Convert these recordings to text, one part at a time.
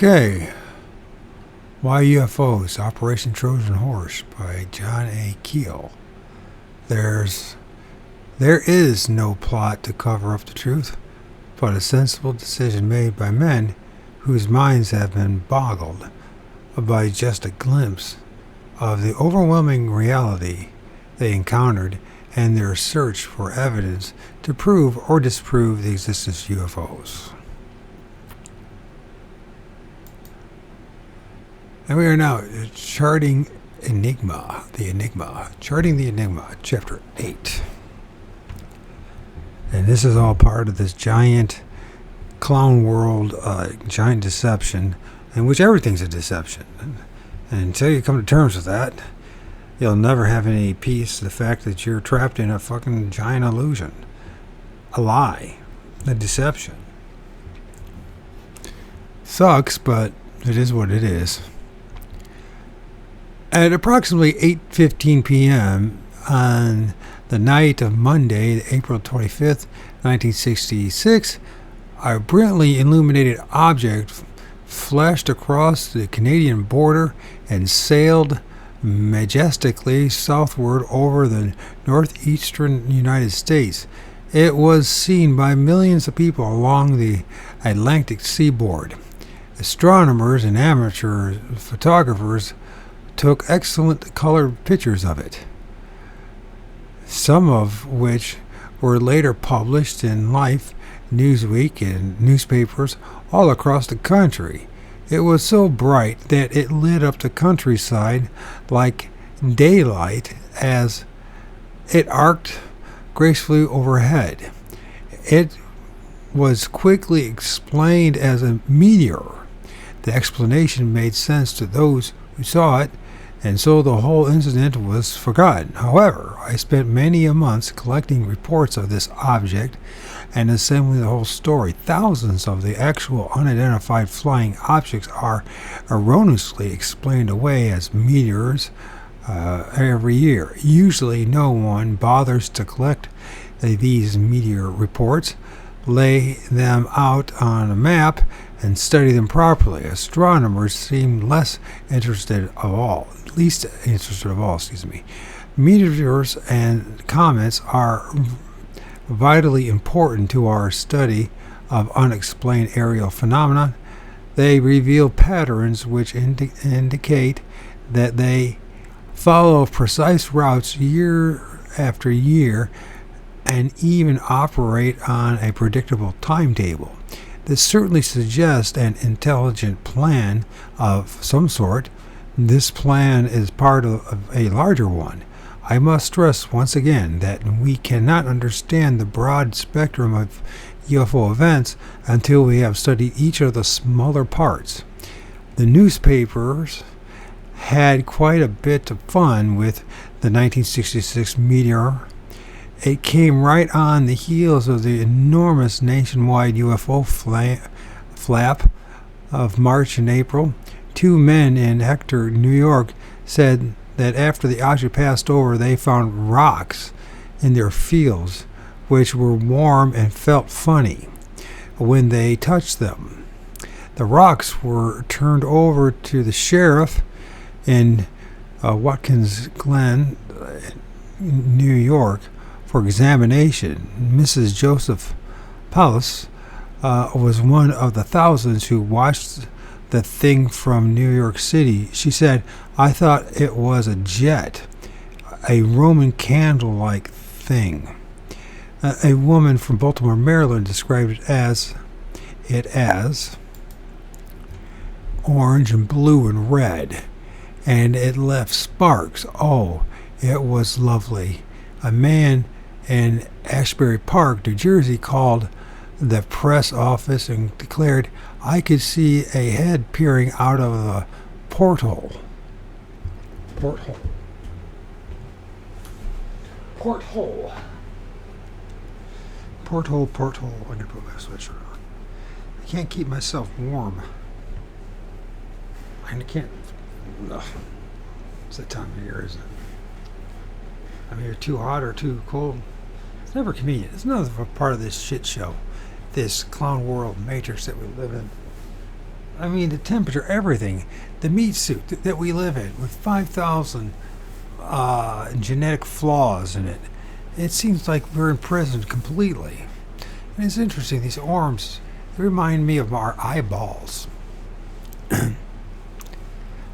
Okay. Why UFOs? Operation Trojan Horse by John A. Keel. There is no plot to cover up the truth, but a sensible decision made by men whose minds have been boggled by just a glimpse of the overwhelming reality they encountered and their search for evidence to prove or disprove the existence of UFOs. And we are now charting Enigma, charting the Enigma, Chapter 8. And this is all part of this giant clown world, giant deception, in which everything's a deception. And until you come to terms with that, you'll never have any peace. The fact that you're trapped in a fucking giant illusion, a lie, a deception. Sucks, but it is what it is. At approximately 8:15 p.m. on the night of Monday, April 25th, 1966, a brilliantly illuminated object flashed across the Canadian border and sailed majestically southward over the northeastern United States. It was seen by millions of people along the Atlantic seaboard. Astronomers and amateur photographers took excellent colored pictures of it, some of which were later published in Life, Newsweek, and newspapers all across the country. It was so bright that it lit up the countryside like daylight as it arced gracefully overhead. It was quickly explained as a meteor. The explanation made sense to those who saw it, and so the whole incident was forgotten. However, I spent many a month collecting reports of this object and assembling the whole story. Thousands of the actual unidentified flying objects are erroneously explained away as meteors every year. Usually no one bothers to collect these meteor reports, lay them out on a map, and study them properly. Astronomers seem least interested of all. Meteors and comets are vitally important to our study of unexplained aerial phenomena. They reveal patterns which indicate that they follow precise routes year after year and even operate on a predictable timetable. This certainly suggests an intelligent plan of some sort. This plan is part of a larger one. I must stress once again that we cannot understand the broad spectrum of UFO events until we have studied each of the smaller parts. The newspapers had quite a bit of fun with the 1966 meteor. It came right on the heels of the enormous nationwide UFO flap of March and April. Two men in Hector, New York, said that after the object passed over, they found rocks in their fields, which were warm and felt funny when they touched them. The rocks were turned over to the sheriff in Watkins Glen, New York, for examination. Mrs. Joseph Paulus was one of the thousands who watched the thing from New York City. She said, "I thought it was a jet, a Roman candle-like thing." A woman from Baltimore, Maryland described it as orange and blue and red, and it left sparks. Oh, it was lovely. A man in Ashbury Park, New Jersey, called the press office and declared, "I could see a head peering out of the porthole. Porthole. I can put my sweatshirt on. I can't keep myself warm. I can't. Ugh. It's that time of year, isn't it? I'm either too hot or too cold. It's never convenient. It's another part of this shit show, this clown world matrix that we live in. I mean, the temperature, everything. The meat suit that we live in with 5,000 genetic flaws in it. It seems like we're imprisoned completely. And it's interesting, these arms, they remind me of our eyeballs.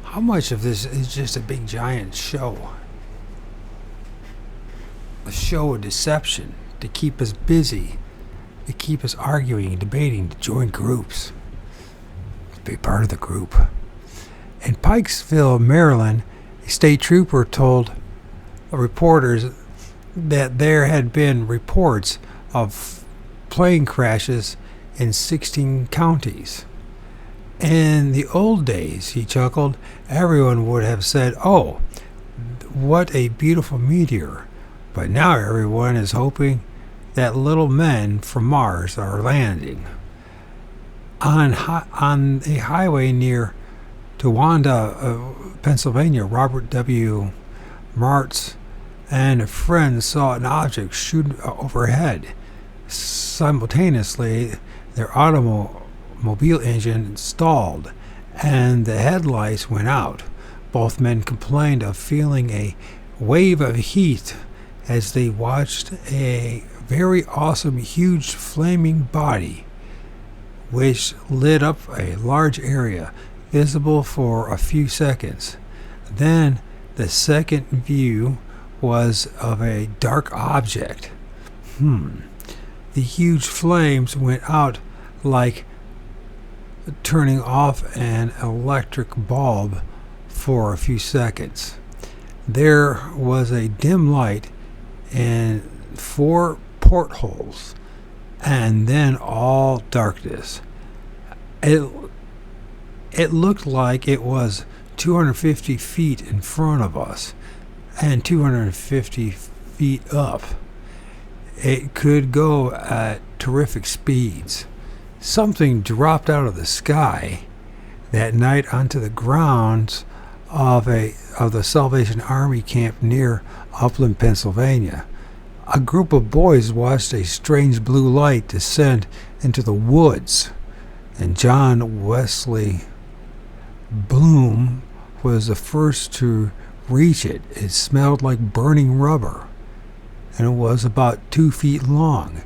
How much of this is just a big giant show? A show of deception to keep us busy, to keep us arguing, debating, to join groups. Be part of the group. In Pikesville, Maryland, a state trooper told reporters that there had been reports of plane crashes in 16 counties. In the old days, he chuckled, everyone would have said, "Oh, what a beautiful meteor." But now everyone is hoping that little men from Mars are landing. On a highway near Towanda, Pennsylvania, Robert W. Martz and a friend saw an object shoot overhead. Simultaneously, their automobile engine stalled and the headlights went out. Both men complained of feeling a wave of heat as they watched a very awesome, huge flaming body which lit up a large area, visible for a few seconds. Then the second view was of a dark object. The huge flames went out like turning off an electric bulb for a few seconds. There was a dim light and 4 portholes, and then all darkness. It looked like it was 250 feet in front of us and 250 feet up. It could go at terrific speeds. Something dropped out of the sky that night onto the grounds of the Salvation Army camp near Upland, Pennsylvania. A group of boys watched a strange blue light descend into the woods, and John Wesley Bloom was the first to reach it. It smelled like burning rubber, and it was about 2 feet long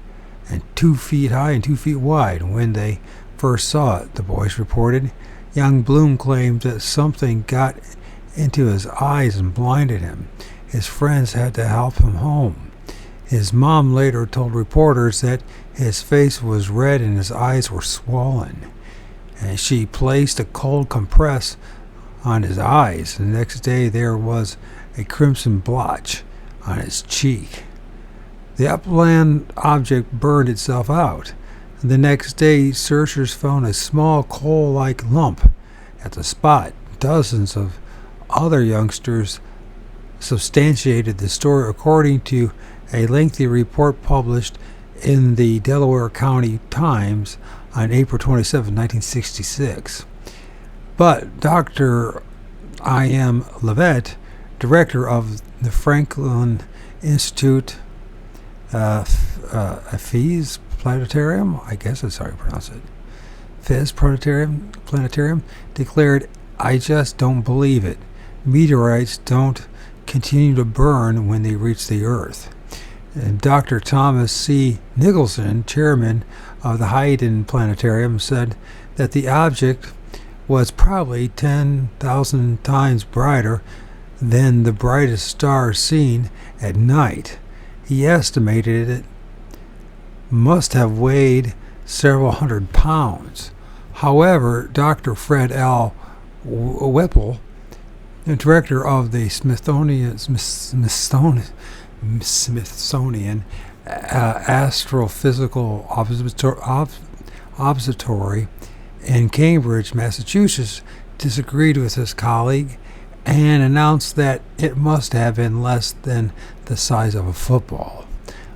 and 2 feet high and 2 feet wide. When they first saw it, the boys reported, young Bloom claimed that something got into his eyes and blinded him. His friends had to help him home. His mom later told reporters that his face was red and his eyes were swollen, and she placed a cold compress on his eyes. The next day there was a crimson blotch on his cheek. The upland object burned itself out. The next day, searchers found a small coal-like lump at the spot. Dozens of other youngsters substantiated the story according to a lengthy report published in the Delaware County Times on April 27, 1966. But Dr. I.M. Levitt, director of the Franklin Institute FIZ Planetarium, I guess that's how you pronounce it, FIZ Planetarium, declared, "I just don't believe it. Meteorites don't continue to burn when they reach the Earth." And Dr. Thomas C. Nicholson, chairman of the Hayden Planetarium, said that the object was probably 10,000 times brighter than the brightest star seen at night. He estimated it must have weighed several hundred pounds. However, Dr. Fred L. Whipple, the director of the Smithsonian Astrophysical Observatory in Cambridge, Massachusetts, disagreed with his colleague and announced that it must have been less than the size of a football.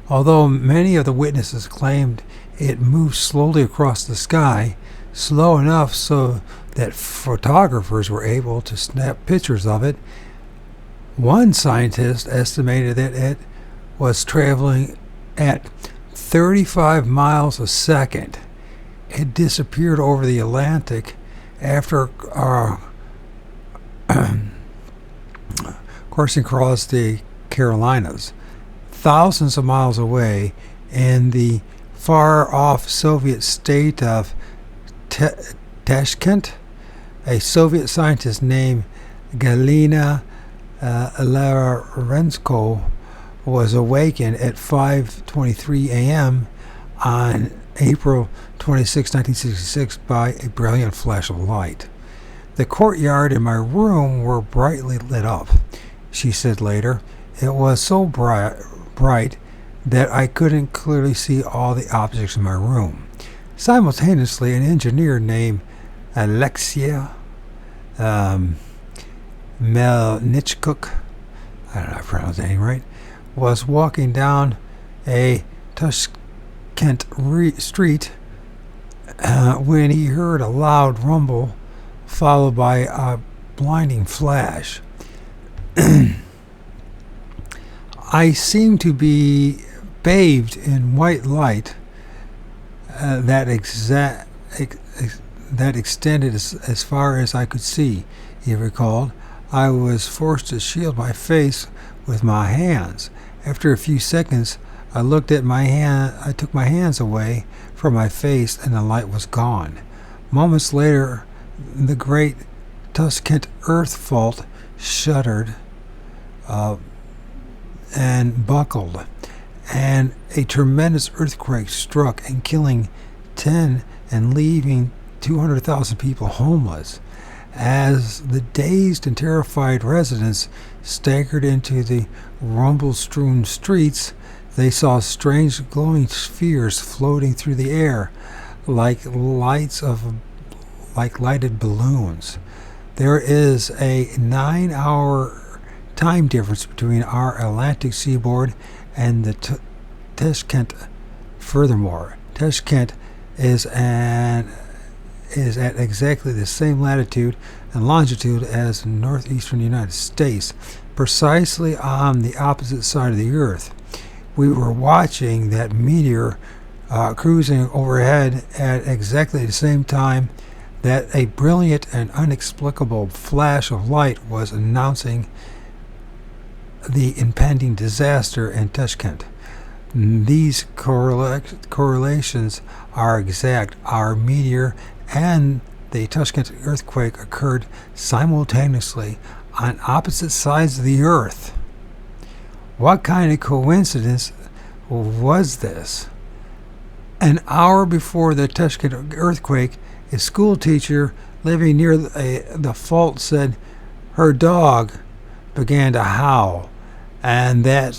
Although many of the witnesses claimed it moved slowly across the sky, slow enough so that photographers were able to snap pictures of it, one scientist estimated that it was traveling at 35 miles a second. It disappeared over the Atlantic After coursing across the Carolinas, thousands of miles away in the far-off Soviet state of Tashkent, a Soviet scientist named Galina Larensko was awakened at 5:23 a.m. on April 26, 1966 by a brilliant flash of light. The courtyard and my room were brightly lit up, she said later. It was so bright that I couldn't clearly see all the objects in my room. Simultaneously, an engineer named Alexia Melnichuk, I don't know if I pronounced that name right, was walking down a Tashkent street when he heard a loud rumble followed by a blinding flash. I seemed to be bathed in white light that extended as far as I could see, he recalled. I was forced to shield my face with my hands. After a few seconds, I looked at my hand. I took my hands away from my face, and the light was gone. Moments later, the great Tashkent earth fault shuddered and buckled, and a tremendous earthquake struck and killing 10 and leaving 200,000 people homeless. As the dazed and terrified residents staggered into the rumble-strewn streets, they saw strange glowing spheres floating through the air like lighted balloons. There is a 9-hour time difference between our Atlantic seaboard and the Tashkent. Furthermore, Tashkent is at exactly the same latitude and longitude as the northeastern United States, precisely on the opposite side of the Earth. We were watching that meteor cruising overhead at exactly the same time that a brilliant and inexplicable flash of light was announcing the impending disaster in Tashkent. These correlations are exact. Our meteor and the Tashkent earthquake occurred simultaneously on opposite sides of the Earth. What kind of coincidence was this? An hour before the Tashkent earthquake, a school teacher living near the fault said her dog began to howl, and that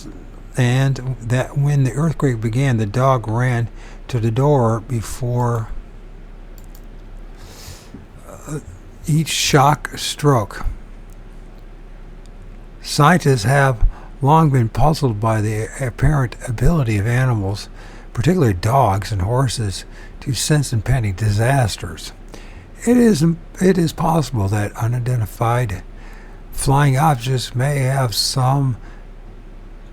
when the earthquake began, the dog ran to the door before each shock stroke. Scientists have long been puzzled by the apparent ability of animals, particularly dogs and horses, to sense impending disasters. It is possible that unidentified flying objects may have some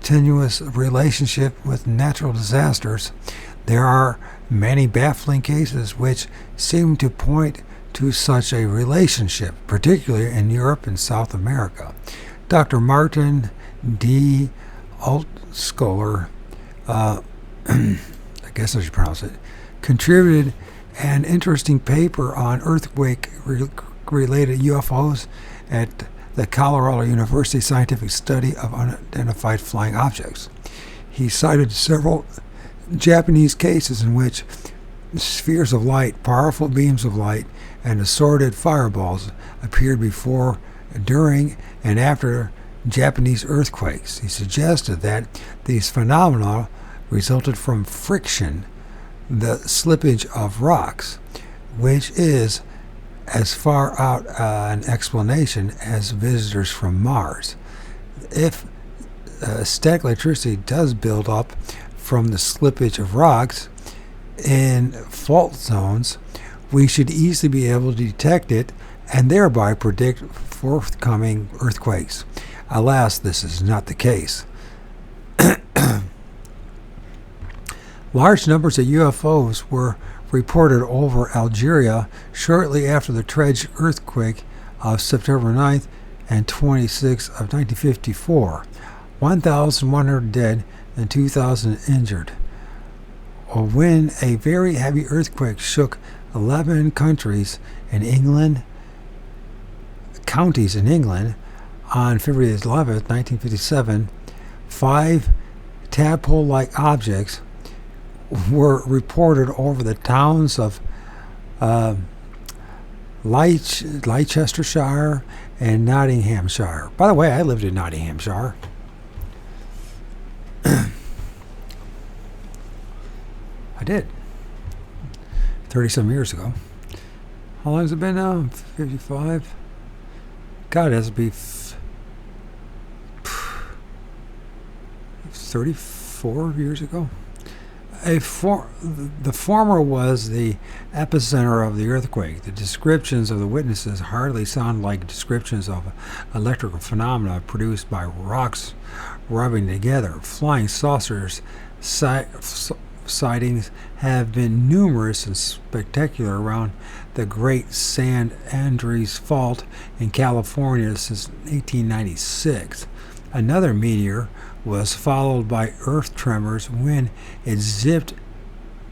tenuous relationship with natural disasters. There are many baffling cases which seem to point to such a relationship, particularly in Europe and South America. Dr. Martin D. Altscholer, I guess I should pronounce it, contributed an interesting paper on earthquake-related UFOs at the Colorado University Scientific Study of Unidentified Flying Objects. He cited several Japanese cases in which spheres of light, powerful beams of light, and assorted fireballs appeared before, during, and after Japanese earthquakes. He suggested that these phenomena resulted from friction, the slippage of rocks, which is as far out an explanation as visitors from Mars. If static electricity does build up from the slippage of rocks in fault zones, we should easily be able to detect it and thereby predict forthcoming earthquakes. Alas, this is not the case. Large numbers of UFOs were reported over Algeria shortly after the tragic earthquake of September 9th and 26th of 1954. 1,100 dead and 2,000 injured. When a very heavy earthquake shook 11 counties in England on February 11th, 1957, 5 tadpole-like objects were reported over the towns of Leicestershire and Nottinghamshire. By the way, I lived in Nottinghamshire. I did. 30-some years ago. How long has it been now? 55? God, it has to be 34 years ago. The former was the epicenter of the earthquake. The descriptions of the witnesses hardly sound like descriptions of electrical phenomena produced by rocks rubbing together. Flying saucers sightings have been numerous and spectacular around the Great San Andreas Fault in California since 1896. Another meteor was followed by earth tremors when it zipped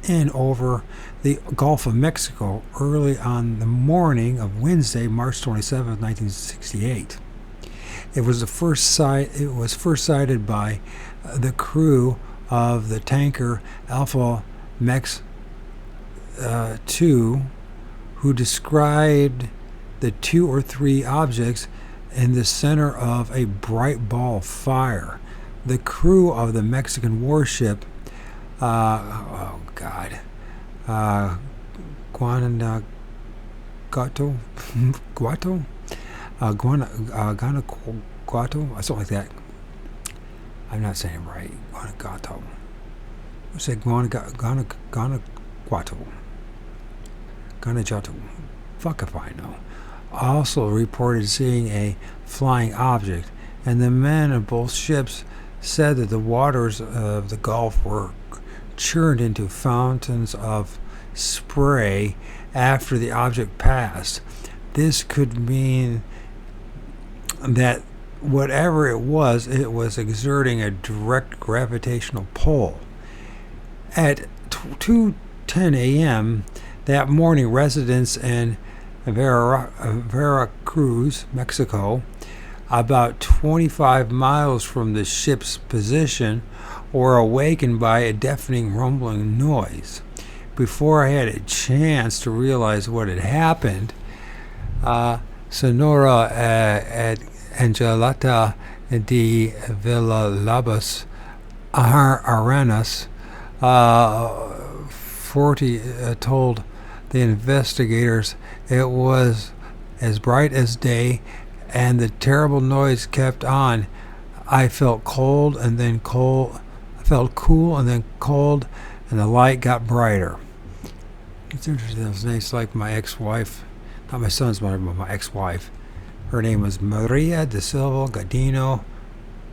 in over the Gulf of Mexico early on the morning of Wednesday, March 27, 1968. It was first sighted by the crew of the tanker Alpha Mex 2, who described the 2 or 3 objects in the center of a bright ball of fire. The crew of the Mexican warship, Guanajuato, Guanajuato, something like that. I'm not saying it right. Guanajuato. I say Guanajuato. Fuck if I know. Also reported seeing a flying object, and the men of both ships said that the waters of the Gulf were churned into fountains of spray after the object passed. This could mean that whatever it was exerting a direct gravitational pull. At 2:10 a.m. that morning, residents in Veracruz, Mexico, about 25 miles from the ship's position, were awakened by a deafening rumbling noise. Before I had a chance to realize what had happened, Sonora Angelata de Villalobos Arenas 40 told the investigators it was as bright as day, and the terrible noise kept on. I felt cold and then cold. I felt cool and then cold, and the light got brighter. It's interesting. That was nice, like my ex-wife, not my son's mother, but my ex-wife. Her name was Maria de Silva Gadino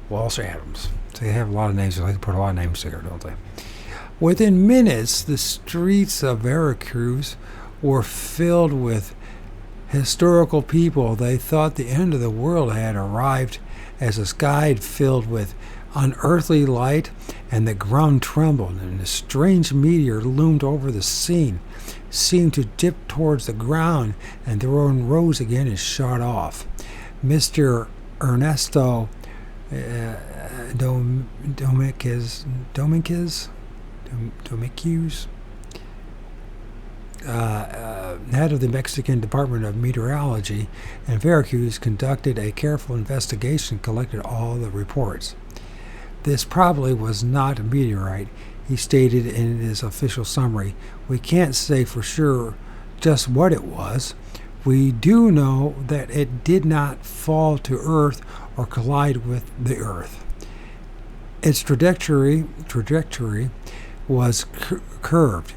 Walsh Adams. So they have a lot of names. They like to put a lot of names together, don't they? Within minutes, the streets of Veracruz were filled with historical people. They thought the end of the world had arrived as the sky filled with unearthly light and the ground trembled, and a strange meteor loomed over the scene, seemed to dip towards the ground and then rose again and shot off. Mr. Ernesto Dominguez, head of the Mexican Department of Meteorology in Veracruz, conducted a careful investigation, collected all the reports. This probably was not a meteorite, he stated in his official summary. We can't say for sure just what it was. We do know that it did not fall to Earth or collide with the Earth. Its trajectory was curved.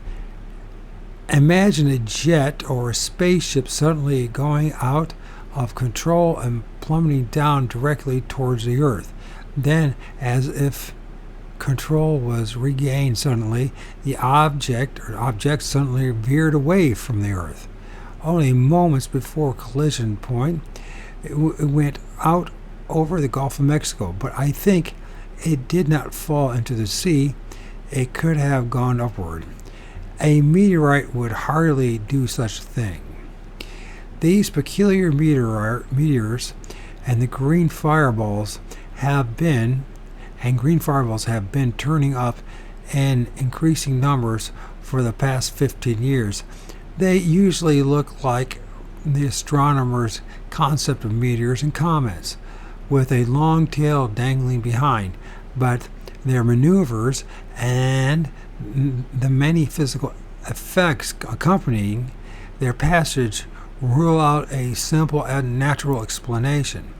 Imagine a jet or a spaceship suddenly going out of control and plummeting down directly towards the Earth. Then, as if control was regained suddenly, the objects suddenly veered away from the Earth. Only moments before collision point, it went out over the Gulf of Mexico, but I think it did not fall into the sea. It could have gone upward. A meteorite would hardly do such a thing. These peculiar meteors and the green fireballs have been turning up in increasing numbers for the past 15 years. They usually look like the astronomers' concept of meteors and comets, with a long tail dangling behind, but their maneuvers and the many physical effects accompanying their passage rule out a simple and natural explanation.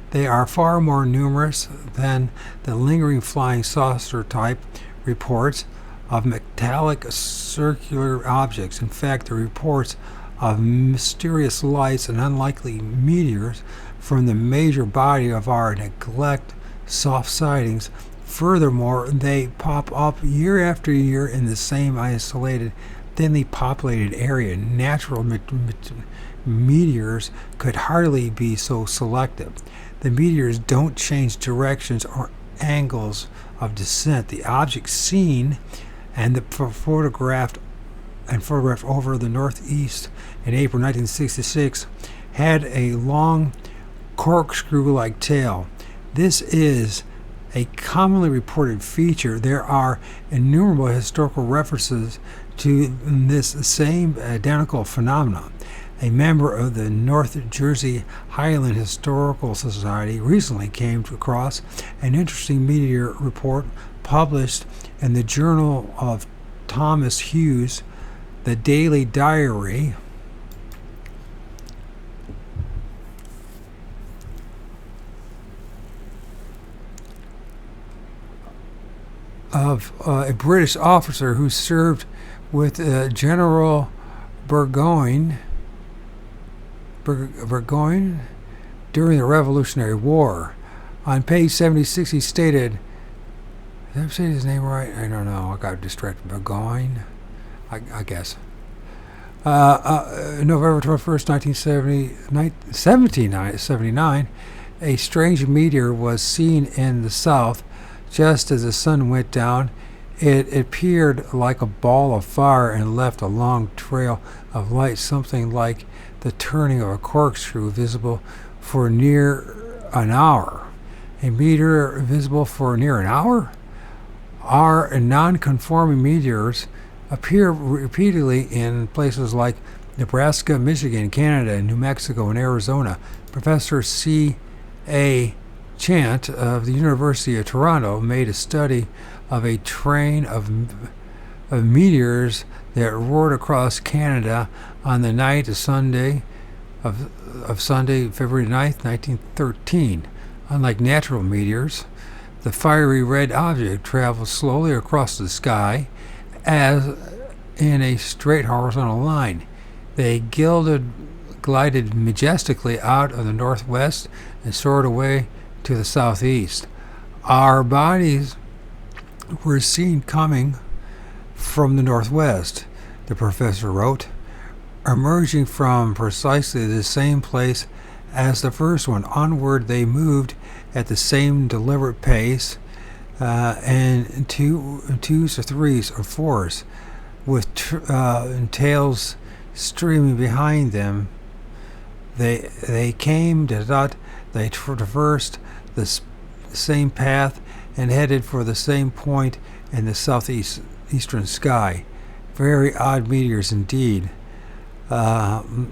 They are far more numerous than the lingering flying saucer type reports of metallic circular objects. In fact, the reports of mysterious lights and unlikely meteors from the major body of our neglect soft sightings. Furthermore, they pop up year after year in the same isolated, thinly populated area. Natural meteors could hardly be so selective. The meteors don't change directions or angles of descent. The object seen and the photographed over the northeast in April 1966 had a long corkscrew-like tail. This is a commonly reported feature. There are innumerable historical references to this same identical phenomenon. A member of the North Jersey Highland Historical Society recently came across an interesting meteor report published in the Journal of Thomas Hughes, the Daily Diary, of a British officer who served with General Burgoyne during the Revolutionary War. On page 76, he stated, did I say his name right? I don't know. I got distracted. Burgoyne, I guess. November 21st, 1779, a strange meteor was seen in the south just as the sun went down. It appeared like a ball of fire and left a long trail of light, something like the turning of a corkscrew, visible for near an hour. A meteor visible for near an hour? Our non-conforming meteors appear repeatedly in places like Nebraska, Michigan, Canada, New Mexico, and Arizona. Professor C.A. Chant of the University of Toronto made a study of a train of meteors that roared across Canada on the night of Sunday, February 9th, 1913. Unlike natural meteors, the fiery red object traveled slowly across the sky as in a straight horizontal line. They glided majestically out of the northwest and soared away to the southeast. Our bodies were seen coming from the northwest, the professor wrote, emerging from precisely the same place as the first one. Onward they moved at the same deliberate pace, and twos or threes or fours, with tails streaming behind them. They came to dot. They traversed the same path and headed for the same point in the southeastern sky. Very odd meteors indeed. The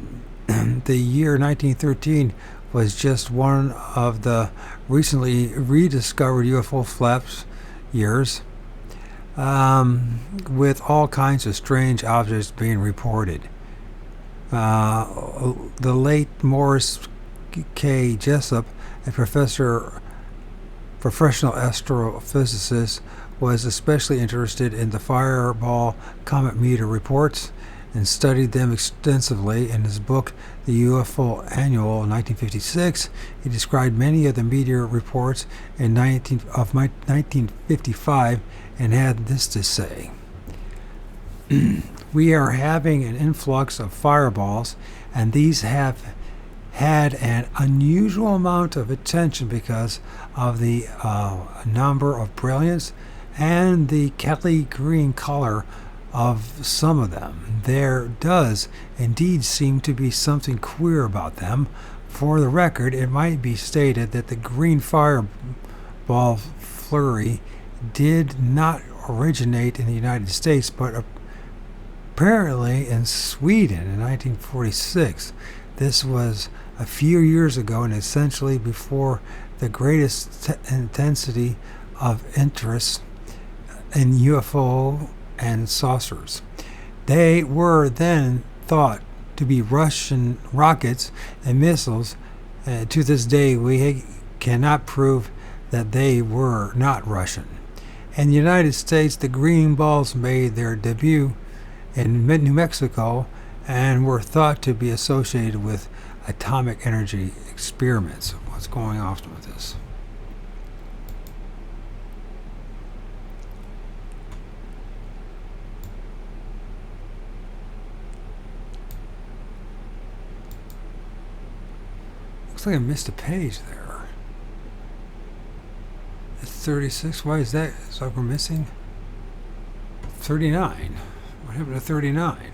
year 1913 was just one of the recently rediscovered UFO flaps years, with all kinds of strange objects being reported. The late Morris K. Jessup, a professional astrophysicist, was especially interested in the fireball comet meteor reports and studied them extensively. In his book, The UFO Annual, in 1956, he described many of the meteor reports in 1955 and had this to say. We are having an influx of fireballs, and these have had an unusual amount of attention because of the number of brilliance and the Kelly green color of some of them. There does indeed seem to be something queer about them. For the record, it might be stated that the green fireball flurry did not originate in the United States, but apparently in Sweden in 1946. This was a few years ago and essentially before the greatest intensity of interest in UFO and saucers. They were then thought to be Russian rockets and missiles. To this day, we cannot prove that they were not Russian. In the United States, the green balls made their debut in New Mexico and were thought to be associated with atomic energy experiments. What's going on with this? Looks like I missed a page there. It's 36. Why is that? So we're missing 39. What happened to 39?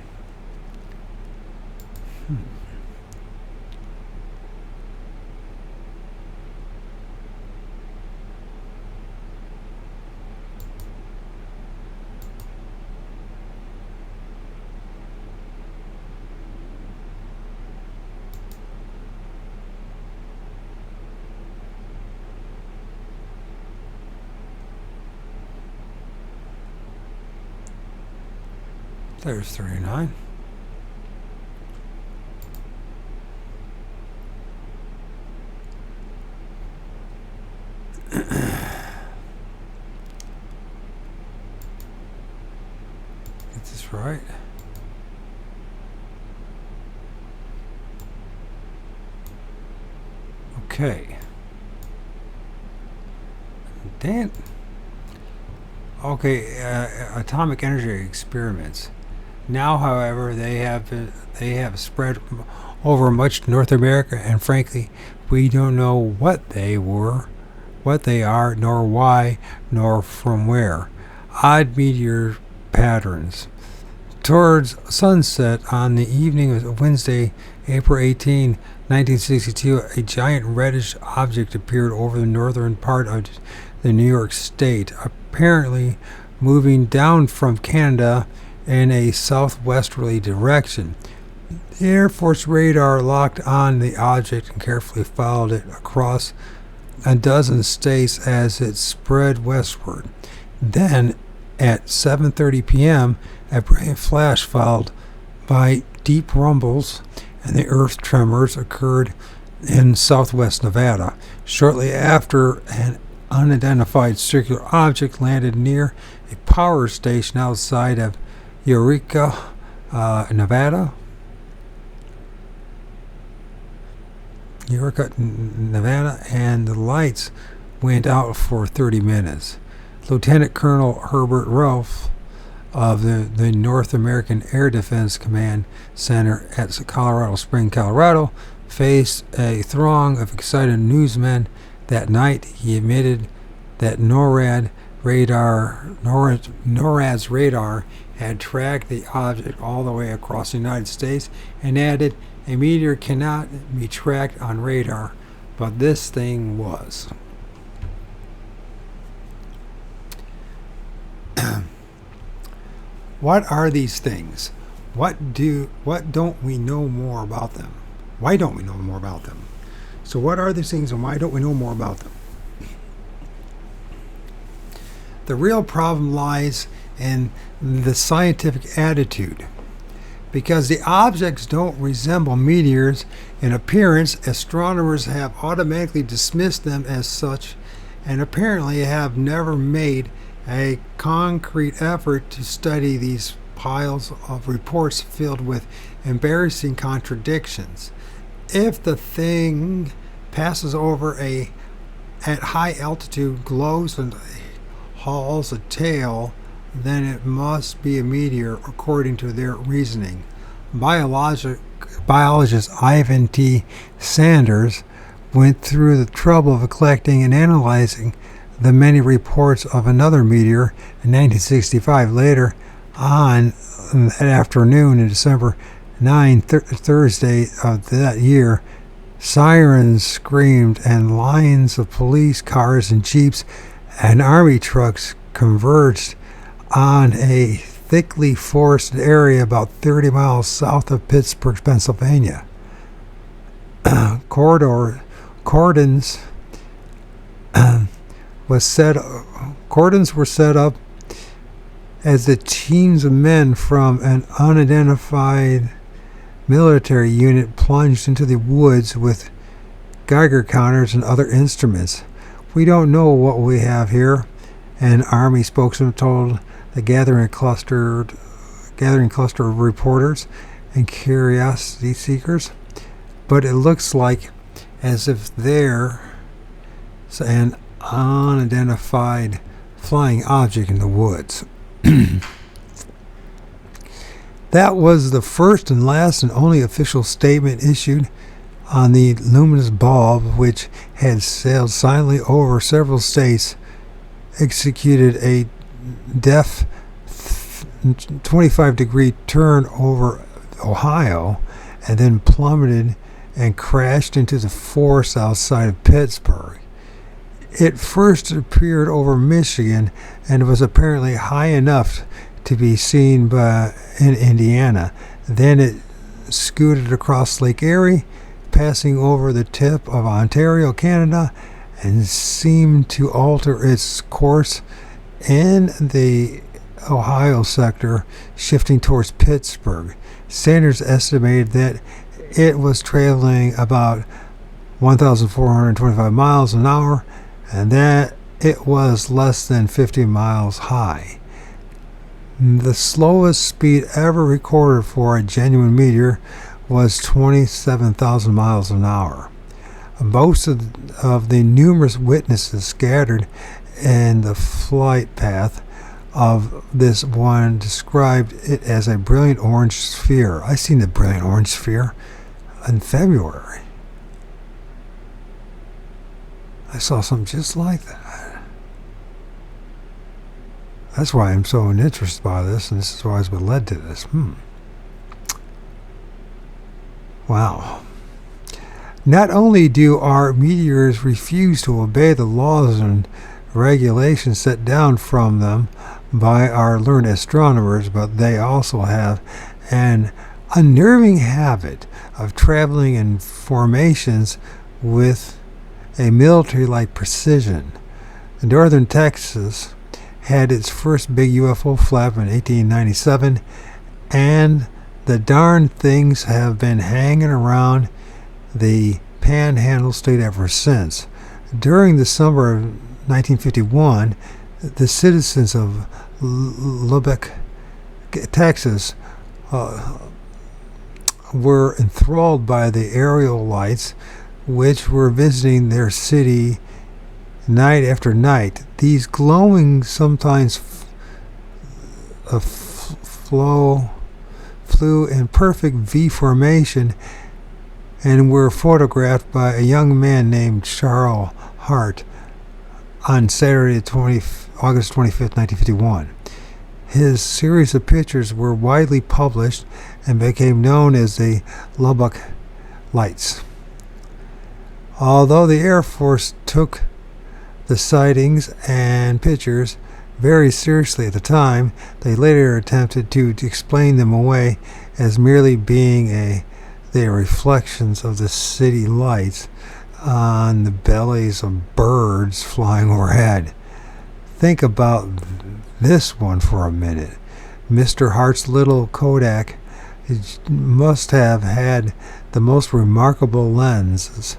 There's 39. Get this right. Okay. Dan. Okay, atomic energy experiments. Now, however, they have spread over much North America, and frankly, we don't know what they were, what they are, nor why, nor from where. Odd meteor patterns. Towards sunset on the evening of Wednesday, April 18, 1962, a giant reddish object appeared over the northern part of the New York State, apparently moving down from Canada in a southwesterly direction. The Air Force radar locked on the object and carefully followed it across a dozen states as it spread westward. Then, at 7:30 p.m., a brilliant flash followed by deep rumbles and the earth tremors occurred in southwest Nevada. Shortly after, an unidentified circular object landed near a power station outside of Eureka, Nevada. And the lights went out for 30 minutes. Lieutenant Colonel Herbert Rolfe of the North American Air Defense Command Center at Colorado Springs, Colorado, faced a throng of excited newsmen that night. He admitted that NORAD's radar had tracked the object all the way across the United States and added, a meteor cannot be tracked on radar, but this thing was. What are these things? What don't we know more about them? Why don't we know more about them? So what are these things and why don't we know more about them? The real problem lies in the scientific attitude. Because the objects don't resemble meteors in appearance, astronomers have automatically dismissed them as such and apparently have never made a concrete effort to study these piles of reports filled with embarrassing contradictions. If the thing passes over at high altitude, glows and hauls a tail, then it must be a meteor according to their reasoning. Biologist Ivan T. Sanders went through the trouble of collecting and analyzing the many reports of another meteor in 1965. Later on that afternoon, in December 9, Thursday of that year, sirens screamed and lines of police cars and jeeps and army trucks converged on a thickly forested area about 30 miles south of Pittsburgh, Pennsylvania. Cordons were set up as the teams of men from an unidentified military unit plunged into the woods with Geiger counters and other instruments. "We don't know what we have here," an army spokesman told the gathering cluster of reporters and curiosity seekers, "but it looks like as if there's an unidentified flying object in the woods." That was the first and last and only official statement issued on the luminous bulb, which had sailed silently over several states, executed a deft 25-degree turn over Ohio, and then plummeted and crashed into the forest outside of Pittsburgh. It first appeared over Michigan and was apparently high enough to be seen in Indiana. Then it scooted across Lake Erie, passing over the tip of Ontario, Canada, and seemed to alter its course in the Ohio sector, shifting towards Pittsburgh. Sanders estimated that it was traveling about 1,425 miles an hour and that it was less than 50 miles high. The slowest speed ever recorded for a genuine meteor was 27,000 miles an hour. Most of the numerous witnesses scattered in the flight path of this one described it as a brilliant orange sphere. I seen the brilliant orange sphere in February. I saw something just like that. That's why I'm so interested by this, and this is why I was led to this. Wow. Not only do our meteors refuse to obey the laws and regulations set down from them by our learned astronomers, but they also have an unnerving habit of traveling in formations with a military-like precision. Northern Texas had its first big UFO flap in 1897, and the darn things have been hanging around the Panhandle state ever since. During the summer of 1951, the citizens of Lubbock, Texas, were enthralled by the aerial lights which were visiting their city night after night. These glowing, sometimes flew in perfect V formation and were photographed by a young man named Charles Hart on Saturday, August 25th, 1951. His series of pictures were widely published and became known as the Lubbock Lights. Although the Air Force took the sightings and pictures very seriously at the time, they later attempted to explain them away as merely being the reflections of the city lights on the bellies of birds flying overhead. Think about this one for a minute. Mr. Hart's little Kodak must have had the most remarkable lenses,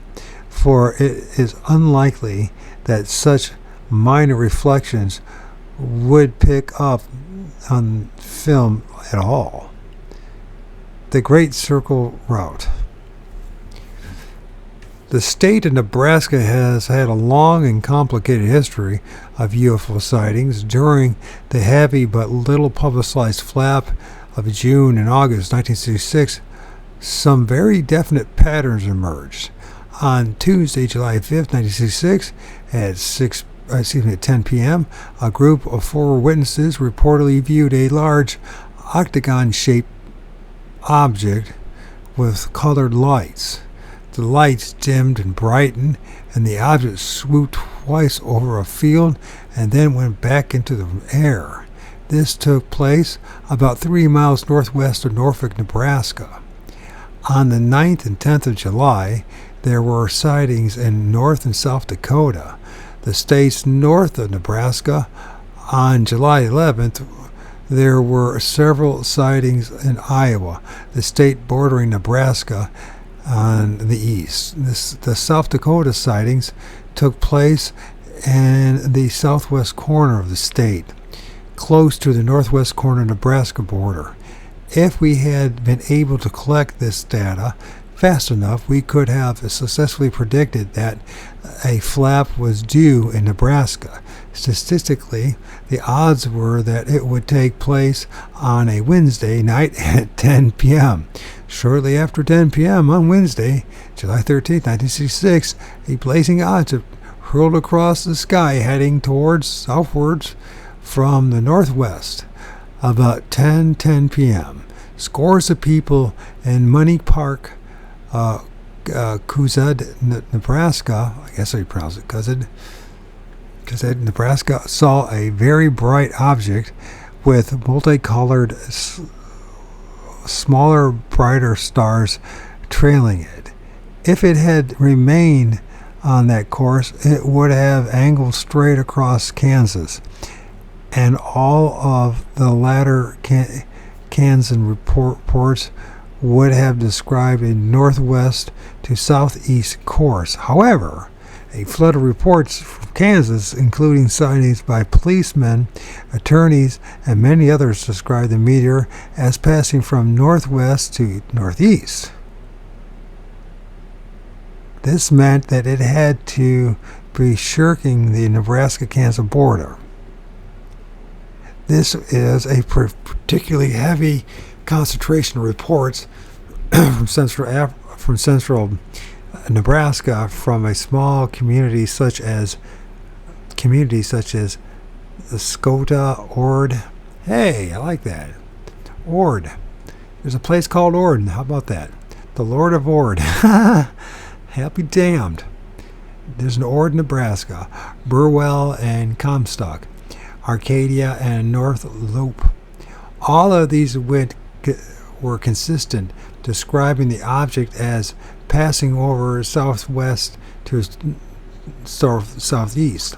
for it is unlikely that such minor reflections would pick up on film at all. The Great Circle Route. The state of Nebraska has had a long and complicated history of UFO sightings. During the heavy but little publicized flap of June and August 1966, some very definite patterns emerged. On Tuesday, July 5th, 1966, at 10 p.m., a group of 4 witnesses reportedly viewed a large octagon-shaped object with colored lights. The lights dimmed and brightened, and the object swooped twice over a field and then went back into the air. This took place about 3 miles northwest of Norfolk, Nebraska. On the 9th and 10th of July, there were sightings in North and South Dakota. The states north of Nebraska. On July 11th, there were several sightings in Iowa, the state bordering Nebraska on the east. The South Dakota sightings took place in the southwest corner of the state, close to the northwest corner Nebraska border. If we had been able to collect this data fast enough, we could have successfully predicted that a flap was due in Nebraska. Statistically, the odds were that it would take place on a Wednesday night at 10 p.m. Shortly after 10 p.m. on Wednesday, July 13, 1966, a blazing object hurled across the sky heading southwards from the northwest. About 10 p.m., scores of people in Money Park, Cozad, Nebraska, I guess I pronounce it Cozad, Nebraska, saw a very bright object with multicolored, smaller, brighter stars trailing it. If it had remained on that course, it would have angled straight across Kansas, and all of the latter Kansas reports would have described a northwest to southeast course. However, a flood of reports from Kansas, including sightings by policemen, attorneys, and many others, described the meteor as passing from northwest to northeast. This meant that it had to be shirking the Nebraska-Kansas border. This is a particularly heavy concentration of reports from central Nebraska, from a small community such as the Skota, O.R.D. Hey, I like that. O.R.D. There's a place called O.R.D. How about that? The Lord of O.R.D. I'll be damned. There's an O.R.D. Nebraska, Burwell and Comstock, Arcadia and North Loop. All of these were consistent, describing the object as passing over southwest to southeast.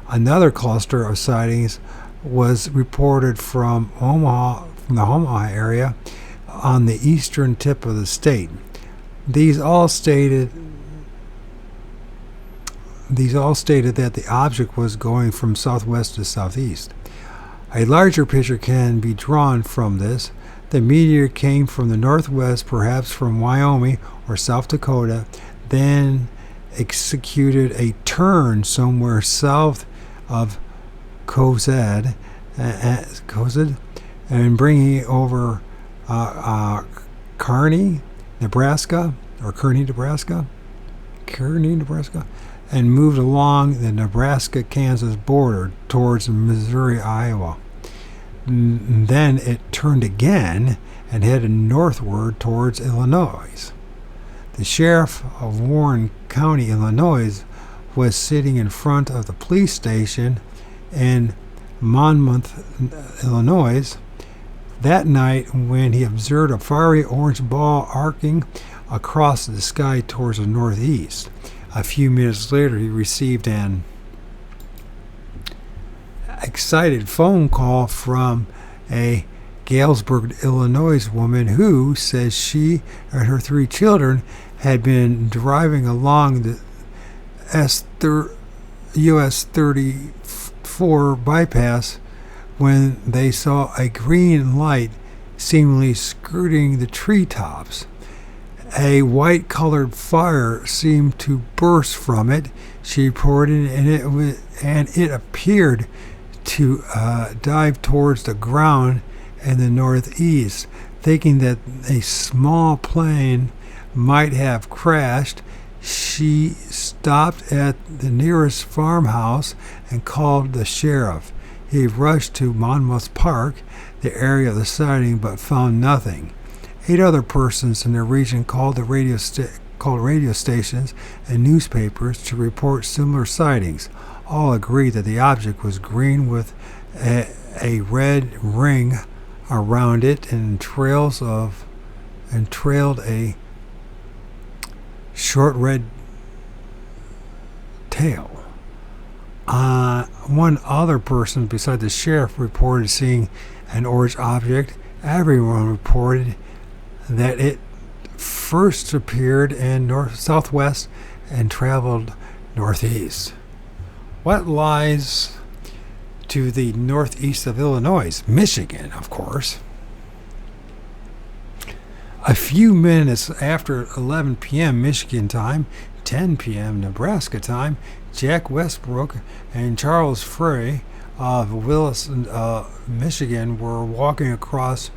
Another cluster of sightings was reported from the Omaha area on the eastern tip of the state. These all stated that the object was going from southwest to southeast. A larger picture can be drawn from this. The meteor came from the northwest, perhaps from Wyoming or South Dakota, then executed a turn somewhere south of Cozad, and bringing it over Kearney, Nebraska, and moved along the Nebraska-Kansas border towards Missouri, Iowa. Then it turned again and headed northward towards Illinois. The sheriff of Warren County, Illinois, was sitting in front of the police station in Monmouth, Illinois, that night when he observed a fiery orange ball arcing across the sky towards the northeast. A few minutes later, he received an excited phone call from a Galesburg, Illinois woman who says she and her 3 children had been driving along the US 34 bypass when they saw a green light seemingly skirting the treetops. A white-colored fire seemed to burst from it, she reported, and it appeared to dive towards the ground in the northeast. Thinking that a small plane might have crashed, she stopped at the nearest farmhouse and called the sheriff. He rushed to Monmouth Park, the area of the sighting, but found nothing. 8 other persons in the region called radio stations and newspapers to report similar sightings. All agreed that the object was green with a red ring around it and trailed a short red tail. One other person besides the sheriff reported seeing an orange object. Everyone reported that it first appeared in southwest and traveled northeast. What lies to the northeast of Illinois? Michigan, of course. A few minutes after 11 p.m. Michigan time, 10 p.m. Nebraska time, Jack Westbrook and Charles Frey of Wilson, Michigan were walking across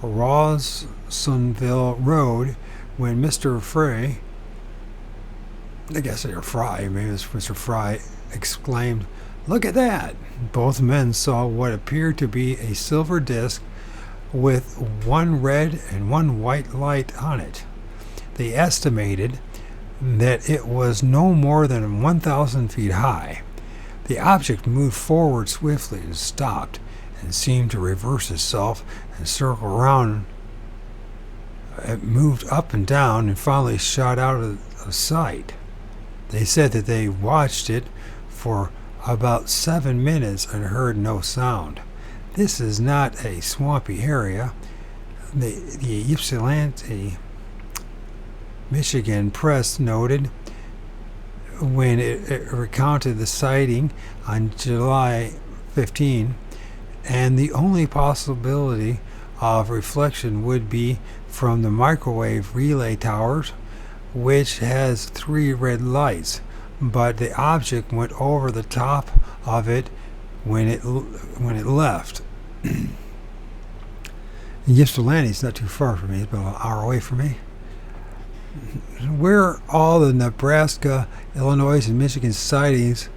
Rawsonville Road when Mr. Frey, I guess they're Fry, maybe it's Mr. Fry, exclaimed, "Look at that!" Both men saw what appeared to be a silver disc with one red and one white light on it. They estimated that it was no more than 1,000 feet high. The object moved forward swiftly and stopped and seemed to reverse itself and circle around. It moved up and down and finally shot out of sight. They said that they watched it for about 7 minutes and heard no sound. This is not a swampy area. The Ypsilanti, Michigan press noted when it recounted the sighting on July 15, and the only possibility of reflection would be from the microwave relay towers, which has 3 red lights, but the object went over the top of it when it left. Ypsilanti is not too far from me; it's about an hour away from me. Where all the Nebraska, Illinois, and Michigan sightings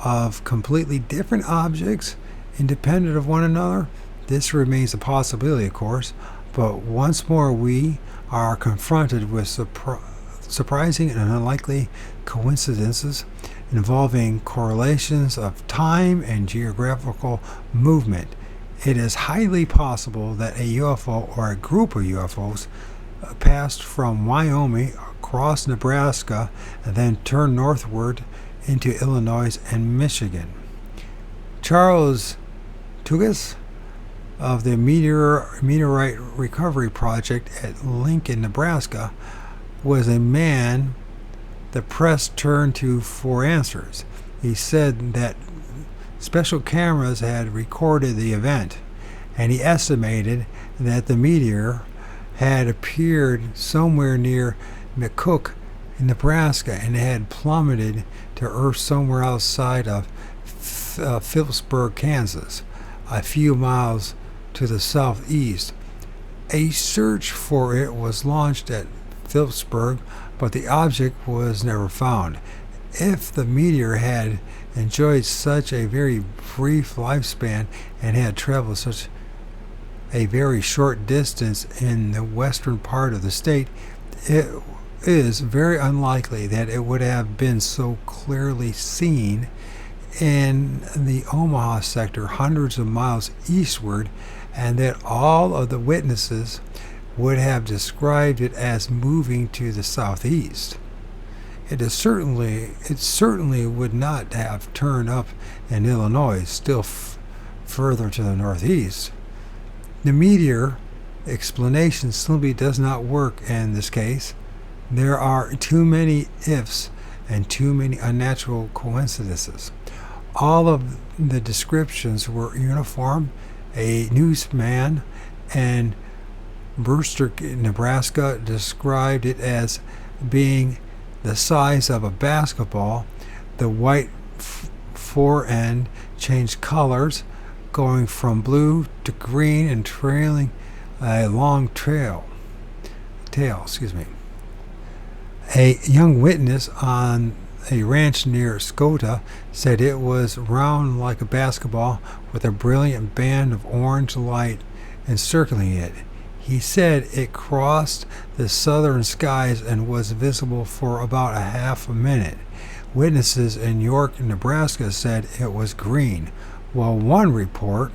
of completely different objects, independent of one another, this remains a possibility, of course. But once more, we are confronted with surprising and unlikely coincidences involving correlations of time and geographical movement. It is highly possible that a UFO or a group of UFOs passed from Wyoming across Nebraska and then turned northward into Illinois and Michigan. Charles Tugas of the Meteorite Recovery Project at Lincoln, Nebraska, was a man the press turned to for answers. He said that special cameras had recorded the event, and he estimated that the meteor had appeared somewhere near McCook in Nebraska and had plummeted to Earth somewhere outside of Phillipsburg, Kansas, a few miles to the southeast. A search for it was launched at Phillipsburg, but the object was never found. If the meteor had enjoyed such a very brief lifespan and had traveled such a very short distance in the western part of the state, it is very unlikely that it would have been so clearly seen in the Omaha sector hundreds of miles eastward, and that all of the witnesses would have described it as moving to the southeast. It certainly would not have turned up in Illinois, still further to the northeast. The meteor explanation simply does not work in this case. There are too many ifs and too many unnatural coincidences. All of the descriptions were uniform. A newsman in Brewster, Nebraska described it as being the size of a basketball. The white fore end changed colors, going from blue to green and trailing a long tail. A young witness on a ranch near Scota said it was round like a basketball with a brilliant band of orange light encircling it. He said it crossed the southern skies and was visible for about a half a minute. Witnesses in York, Nebraska said it was green, while one report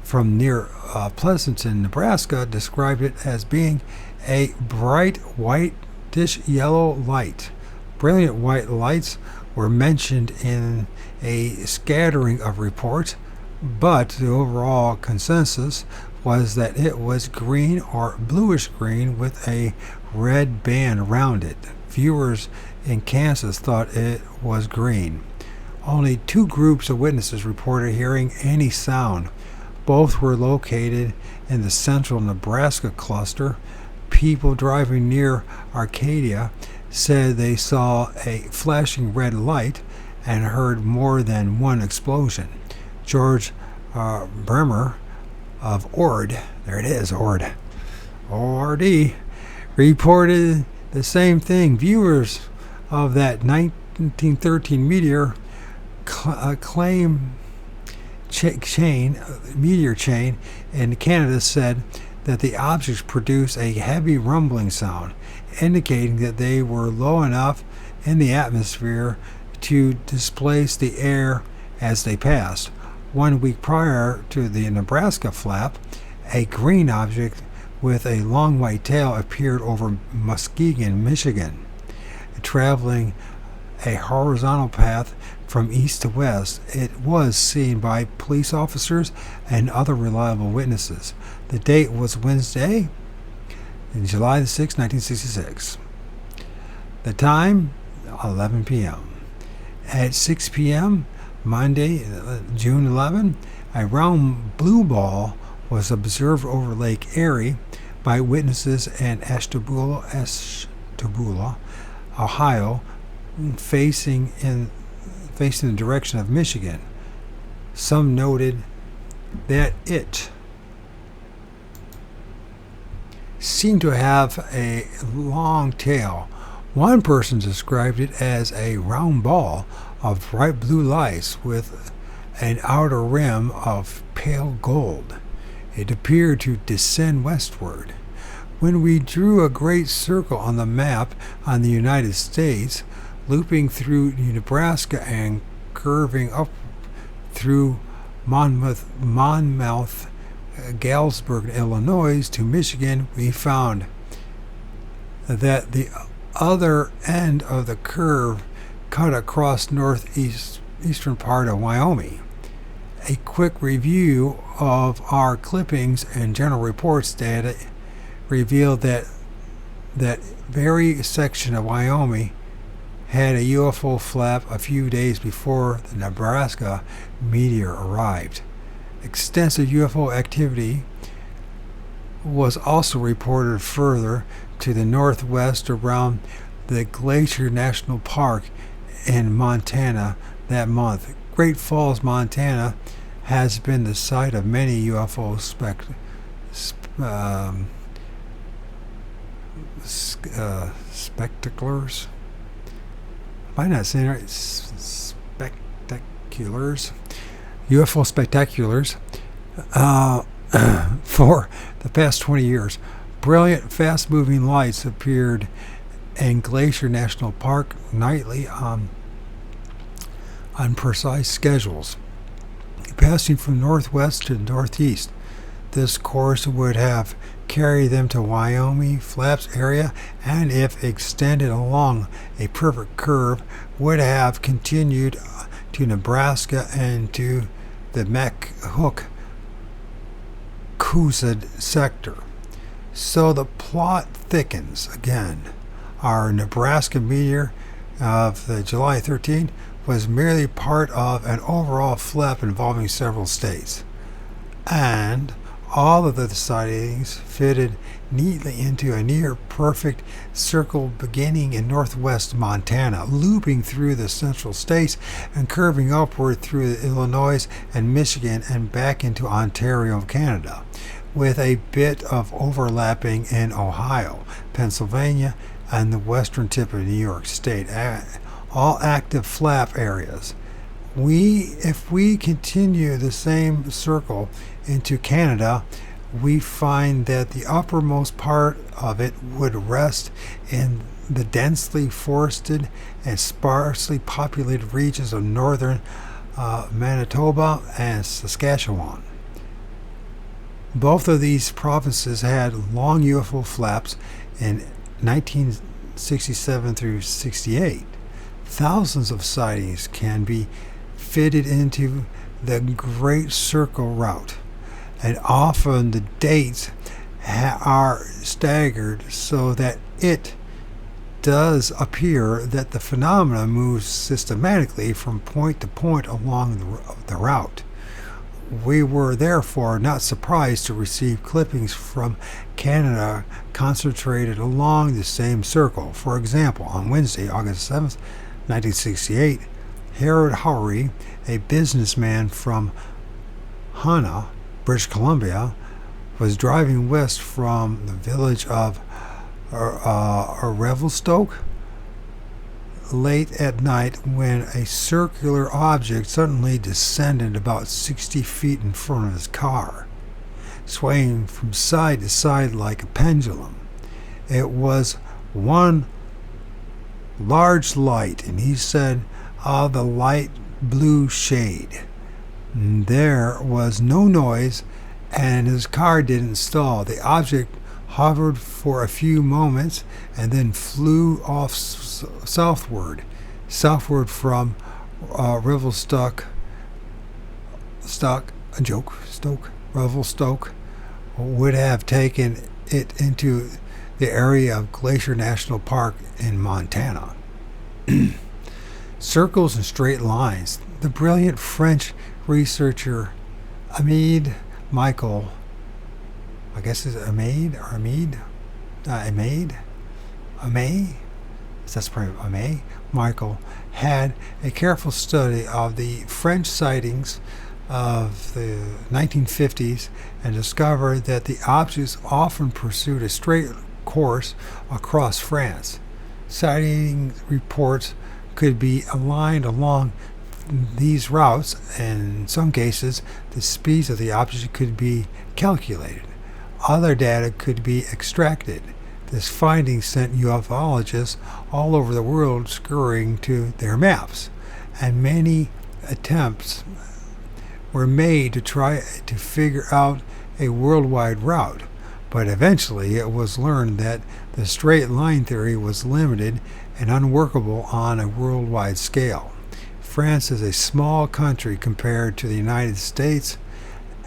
from near Pleasanton, Nebraska described it as being a bright whitish yellow light. Brilliant white lights were mentioned in a scattering of reports, but the overall consensus was that it was green or bluish green with a red band around it. Viewers in Kansas thought it was green. Only 2 groups of witnesses reported hearing any sound. Both were located in the central Nebraska cluster. People driving near Arcadia said they saw a flashing red light and heard more than one explosion. George Bremer of O.R.D., there it is, O.R.D., O.R.D., reported the same thing. Viewers of that 1913 meteor meteor chain in Canada said that the objects produced a heavy rumbling sound, indicating that they were low enough in the atmosphere to displace the air as they passed. 1 week prior to the Nebraska flap, a green object with a long white tail appeared over Muskegon, Michigan, traveling a horizontal path from east to west. It was seen by police officers and other reliable witnesses. The date was Wednesday, July the 6th, 1966. The time, 11 p.m. At 6 p.m., Monday, June 11, a round blue ball was observed over Lake Erie by witnesses in Ashtabula, Ohio, facing the direction of Michigan. Some noted that it seemed to have a long tail. One person described it as a round ball of bright blue lights with an outer rim of pale gold. It appeared to descend westward. When we drew a great circle on the map on the United States, looping through Nebraska and curving up through Monmouth, Galesburg, Illinois to Michigan, we found that the other end of the curve cut across northeastern part of Wyoming. A quick review of our clippings and general reports data revealed that very section of Wyoming had a UFO flap a few days before the Nebraska meteor arrived. Extensive UFO activity was also reported further to the northwest around the Glacier National Park in Montana that month. Great Falls, Montana has been the site of many UFO spectaculars. Am I not saying it right? Spectaculars. UFO spectaculars for the past 20 years. Brilliant, fast-moving lights appeared in Glacier National Park nightly on precise schedules, passing from northwest to northeast. This course would have carried them to Wyoming Flaps area, and if extended along a perfect curve, would have continued to Nebraska and to the Mac-Hook-Coosad sector. So the plot thickens again. Our Nebraska meteor of the July 13th was merely part of an overall flap involving several states, and all of the sightings fitted neatly into a near-perfect circle beginning in northwest Montana, looping through the central states and curving upward through Illinois and Michigan and back into Ontario, Canada, with a bit of overlapping in Ohio, Pennsylvania, and the western tip of New York State, all active flap areas. If we continue the same circle into Canada, we find that the uppermost part of it would rest in the densely forested and sparsely populated regions of northern Manitoba and Saskatchewan. Both of these provinces had long UFO flaps in 1967 through 68. Thousands of sightings can be fitted into the Great Circle route, and often the dates are staggered so that it does appear that the phenomena moves systematically from point to point along the route. We were therefore not surprised to receive clippings from Canada concentrated along the same circle. For example, on Wednesday, August 7th, 1968, Harold Howery, a businessman from Hanna, British Columbia, was driving west from the village of Revelstoke late at night when a circular object suddenly descended about 60 feet in front of his car, swaying from side to side like a pendulum. It was one large light, and he said, the light blue shade. There was no noise, and his car didn't stall. The object hovered for a few moments and then flew off southward from Revelstoke. Revelstoke would have taken it into the area of Glacier National Park in Montana. Circles and straight lines. The brilliant French researcher Amade Michael, I guess it's Amade, that's probably Amade Michael, had a careful study of the French sightings of the 1950s and discovered that the objects often pursued a straight course across France. Sighting reports could be aligned along these routes, and in some cases the speeds of the objects could be calculated. Other data could be extracted. This finding sent ufologists all over the world scurrying to their maps, and many attempts were made to try to figure out a worldwide route, but eventually it was learned that the straight line theory was limited and unworkable on a worldwide scale. France is a small country compared to the United States,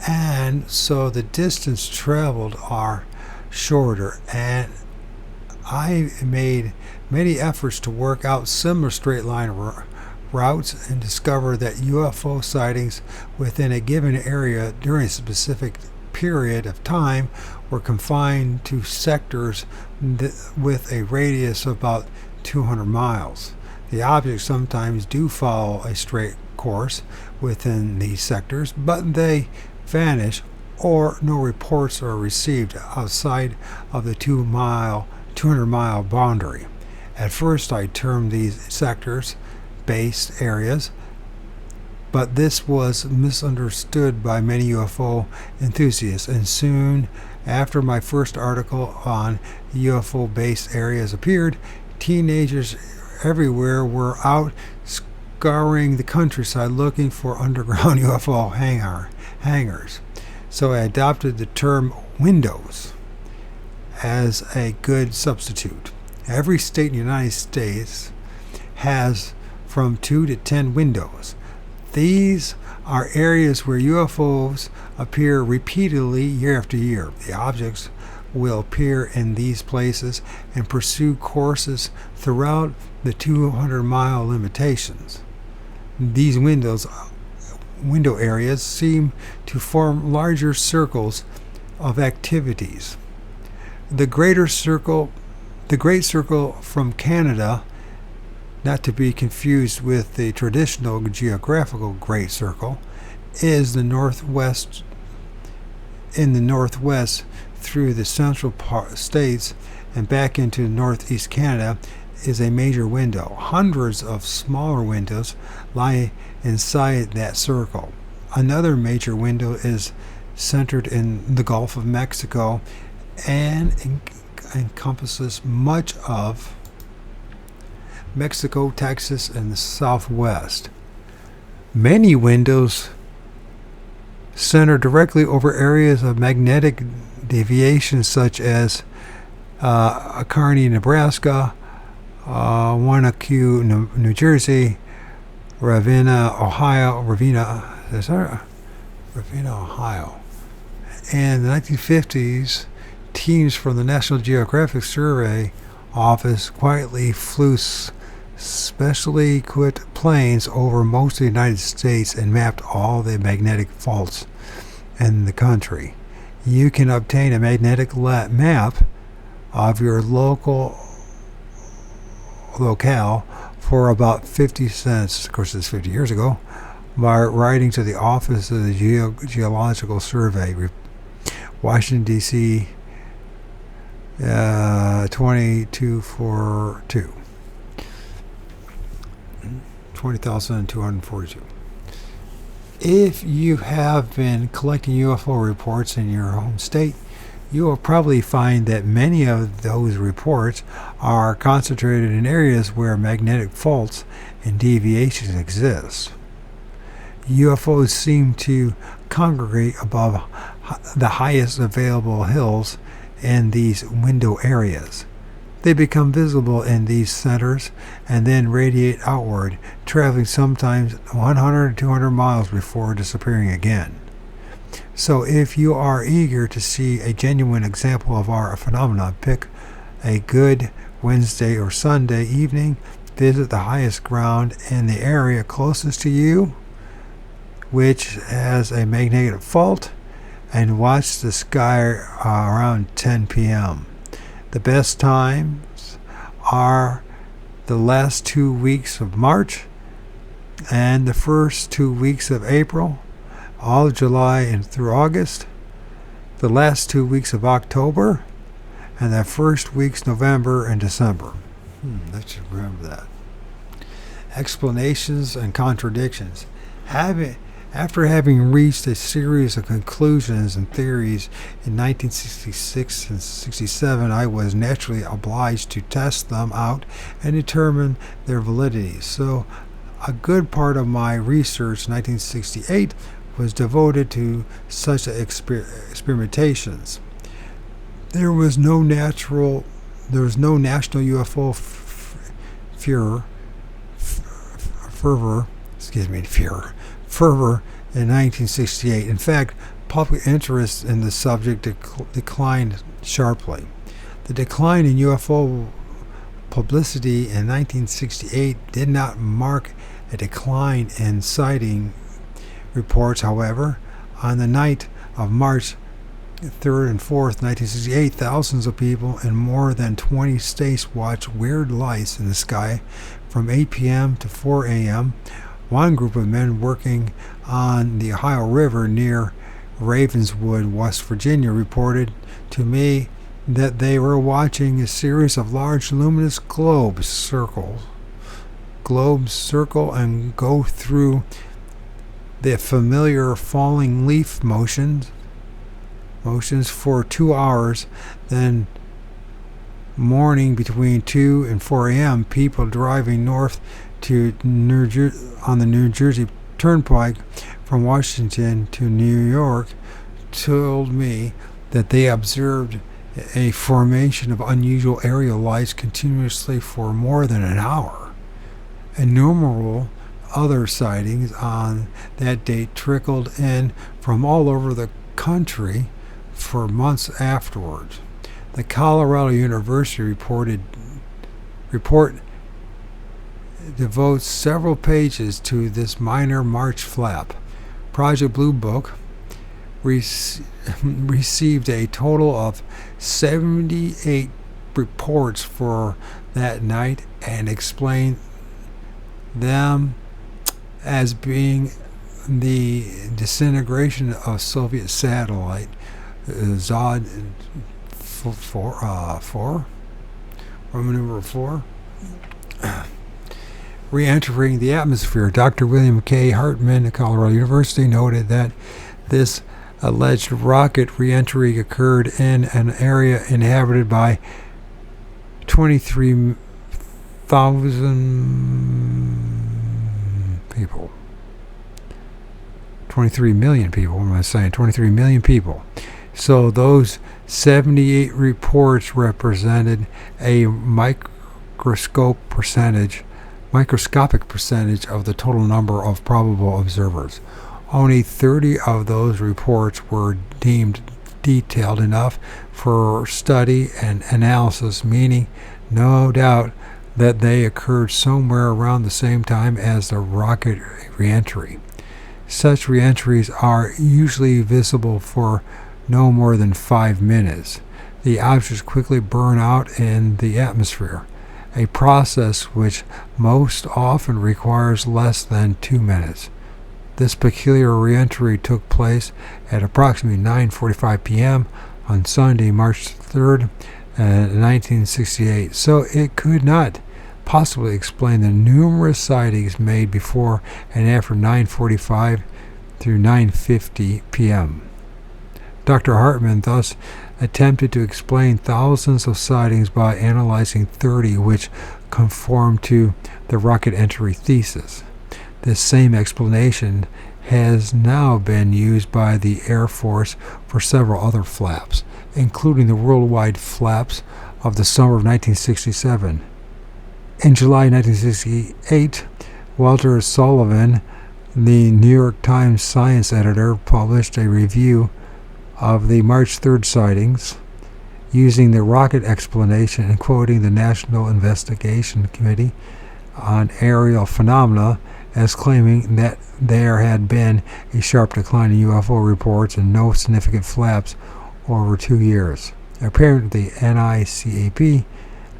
and so the distance traveled are shorter, and I made many efforts to work out similar straight line routes and discover that UFO sightings within a given area during a specific period of time were confined to sectors with a radius of about 200 miles. The objects sometimes do follow a straight course within these sectors, but they vanish or no reports are received outside of the 200-mile boundary. At first I termed these sectors base areas, but this was misunderstood by many UFO enthusiasts, and soon after my first article on UFO base areas appeared, teenagers everywhere were out scouring the countryside looking for underground UFO hangars. So I adopted the term windows as a good substitute. Every state in the United States has from 2 to 10 windows. These are areas where UFOs appear repeatedly year after year. The objects will appear in these places and pursue courses throughout the 200-mile limitations. These window areas seem to form larger circles of activities. The Great Circle from Canada, not to be confused with the traditional geographical Great Circle, is in the northwest through the central states and back into northeast Canada, is a major window. Hundreds of smaller windows lie inside that circle. Another major window is centered in the Gulf of Mexico and encompasses much of Mexico, Texas, and the Southwest. Many windows center directly over areas of magnetic deviation such as Kearney, Nebraska, Wanacue, New Jersey, Ravenna, Ohio. Ohio. And in the 1950s, teams from the National Geographic Survey Office quietly flew specially equipped planes over most of the United States and mapped all the magnetic faults in the country. You can obtain a magnetic map of your locale for about 50 cents. Of course, it's 50 years ago. By writing to the Office of the Geological Survey, Washington, D.C., 2242. 20,242. If you have been collecting UFO reports in your home state, you will probably find that many of those reports are concentrated in areas where magnetic faults and deviations exist. UFOs seem to congregate above the highest available hills in these window areas. They become visible in these centers and then radiate outward, traveling sometimes 100 to 200 miles before disappearing again. So if you are eager to see a genuine example of our phenomena, pick a good Wednesday or Sunday evening, visit the highest ground in the area closest to you, which has a magnetic fault, and watch the sky around 10 p.m. The best times are the last 2 weeks of March and the first 2 weeks of April, all of July and through August, the last 2 weeks of October, and the first weeks November and December. Let's remember that. Explanations and contradictions. After having reached a series of conclusions and theories in 1966 and 67, I was naturally obliged to test them out and determine their validity. So a good part of my research in 1968 was devoted to such experimentations. There was no national UFO fervor in 1968. In fact, public interest in the subject declined sharply. The decline in UFO publicity in 1968 did not mark a decline in sighting reports, however. On the night of March 3rd and 4th, 1968, thousands of people in more than 20 states watched weird lights in the sky from 8 p.m. to 4 a.m. One group of men working on the Ohio River near Ravenswood, West Virginia, reported to me that they were watching a series of large luminous globes circle and go through the familiar falling leaf motions for 2 hours. Then morning between 2 and 4 a.m., people driving north to on the New Jersey Turnpike from Washington to New York told me that they observed a formation of unusual aerial lights continuously for more than an hour. Innumerable other sightings on that date trickled in from all over the country for months afterwards. The Colorado University report devotes several pages to this minor March flap. Project Blue Book received a total of 78 reports for that night and explained them as being the disintegration of Soviet satellite Zod 4, Roman numeral 4, re-entering the atmosphere. Dr. William K. Hartman at Colorado University noted that this alleged rocket re-entry occurred in an area inhabited by 23,000 people. 23 million people, what am I saying? 23 million people. So those 78 reports represented a microscopic percentage of the total number of probable observers. Only 30 of those reports were deemed detailed enough for study and analysis, meaning no doubt that they occurred somewhere around the same time as the rocket reentry. Such reentries are usually visible for no more than 5 minutes. The objects quickly burn out in the atmosphere, a process which most often requires less than 2 minutes. This peculiar reentry took place at approximately 9:45 p.m. on Sunday, March 3rd, 1968, so it could not possibly explain the numerous sightings made before and after 9:45 through 9:50 p.m. Dr. Hartman thus attempted to explain thousands of sightings by analyzing 30 which conform to the rocket entry thesis. This same explanation has now been used by the Air Force for several other flaps, including the worldwide flaps of the summer of 1967. In July 1968, Walter Sullivan, the New York Times science editor, published a review of the March 3rd sightings using the rocket explanation and quoting the National Investigation Committee on Aerial Phenomena as claiming that there had been a sharp decline in UFO reports and no significant flaps over 2 years. Apparently, the NICAP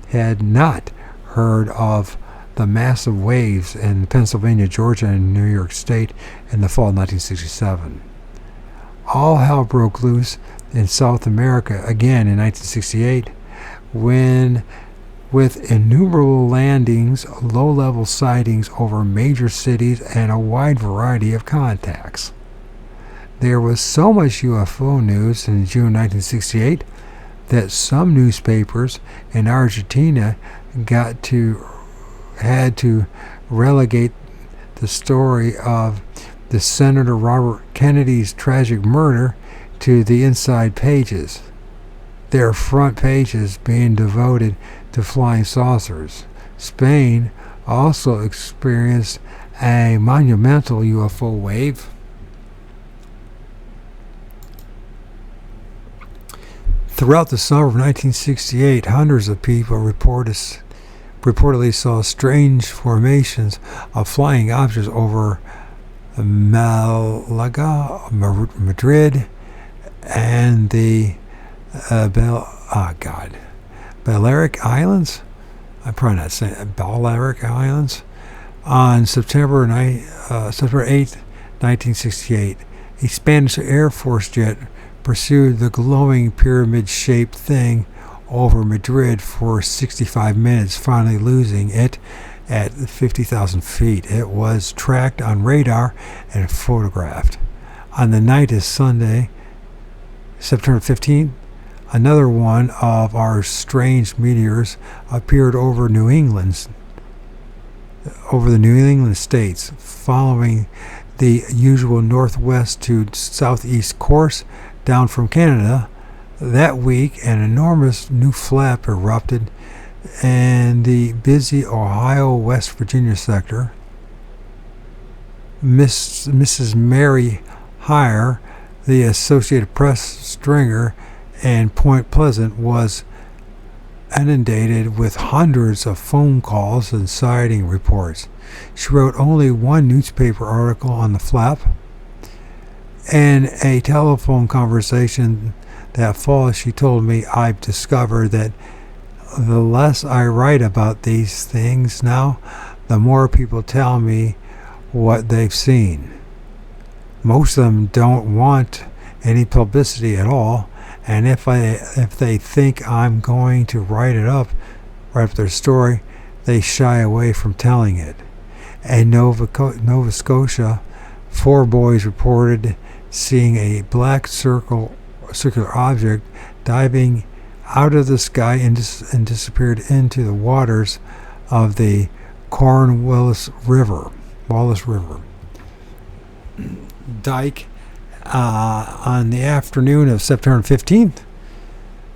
had not heard of the massive waves in Pennsylvania, Georgia, and New York State in the fall of 1967. All hell broke loose in South America again in 1968 when, with innumerable landings, low-level sightings over major cities, and a wide variety of contacts. There was so much UFO news in June 1968 that some newspapers in Argentina had to relegate the story of the Senator Robert Kennedy's tragic murder to the inside pages, their front pages being devoted to flying saucers. Spain also experienced a monumental UFO wave. Throughout the summer of 1968, hundreds of people reportedly saw strange formations of flying objects over Malaga, Madrid, and the Balearic Islands. I'm probably not saying it, Balearic Islands. On September 8, 1968, a Spanish Air Force jet pursued the glowing pyramid-shaped thing over Madrid for 65 minutes, finally losing it at 50,000 feet. It was tracked on radar and photographed. On the night of Sunday, September 15th, another one of our strange meteors appeared over the New England states, following the usual northwest to southeast course down from Canada. That week, an enormous new flap erupted in the busy Ohio-West Virginia sector. Mrs. Mary Heyer, the Associated Press stringer in Point Pleasant, was inundated with hundreds of phone calls and sighting reports. She wrote only one newspaper article on the flap. In a telephone conversation that fall, she told me, "I've discovered that the less I write about these things now, the more people tell me what they've seen. Most of them don't want any publicity at all, and if they think I'm going to write up their story, they shy away from telling it." In Nova Scotia, 4 boys reported seeing a black circular object diving out of the sky and disappeared into the waters of the Cornwallis River. Dike, on the afternoon of September 15th,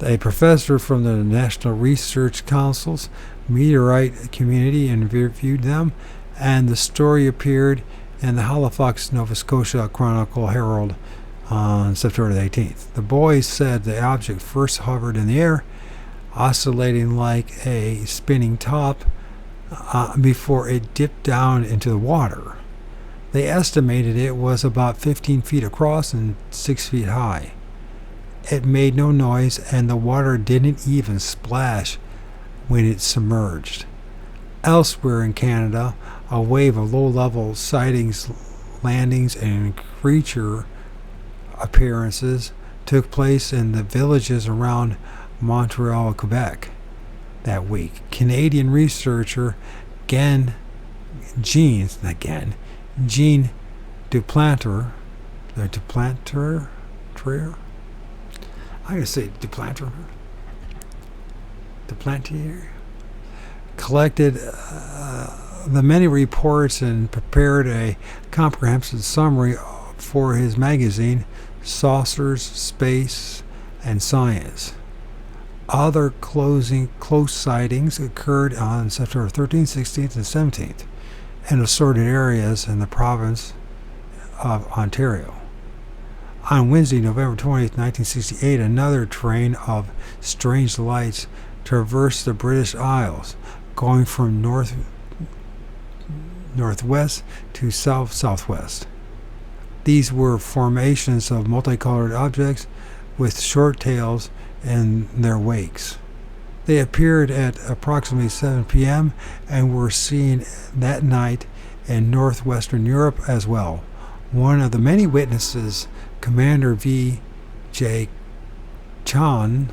a professor from the National Research Council's meteorite community interviewed them, and the story appeared in the Halifax, Nova Scotia Chronicle Herald on September 18th. The boys said the object first hovered in the air, oscillating like a spinning top, before it dipped down into the water. They estimated it was about 15 feet across and 6 feet high. It made no noise, and the water didn't even splash when it submerged. Elsewhere in Canada, a wave of low-level sightings, landings, and creature appearances took place in the villages around Montreal, Quebec that week. Canadian researcher Jean Duplantier, I'm going to say Duplantier, collected the many reports and prepared a comprehensive summary for his magazine, Saucers, Space, and Science. Other close sightings occurred on September 13th, 16th, and 17th in assorted areas in the province of Ontario. On Wednesday, November 20th, 1968, another train of strange lights traversed the British Isles, going from northwest to southwest. These were formations of multicolored objects with short tails in their wakes. They appeared at approximately 7 p.m. and were seen that night in northwestern Europe as well. One of the many witnesses, Commander V.J. Chown,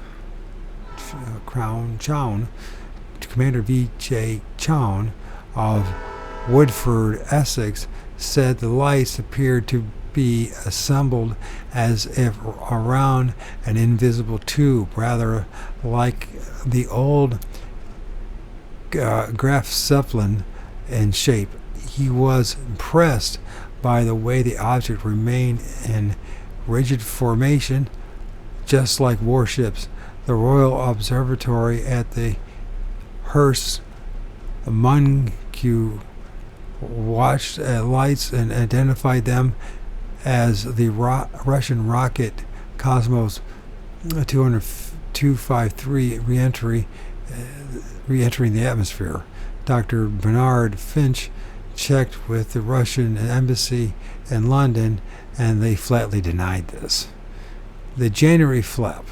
Commander V.J. Chown of Woodford, Essex, said the lights appeared to be assembled as if around an invisible tube, rather like the old Graf Zeppelin in shape. He was impressed by the way the object remained in rigid formation, just like warships. The Royal Observatory at the Hurst Muncu watched lights and identified them as the Russian rocket Cosmos 253 re-entering the atmosphere. Dr. Bernard Finch checked with the Russian embassy in London, and they flatly denied this. The January flap.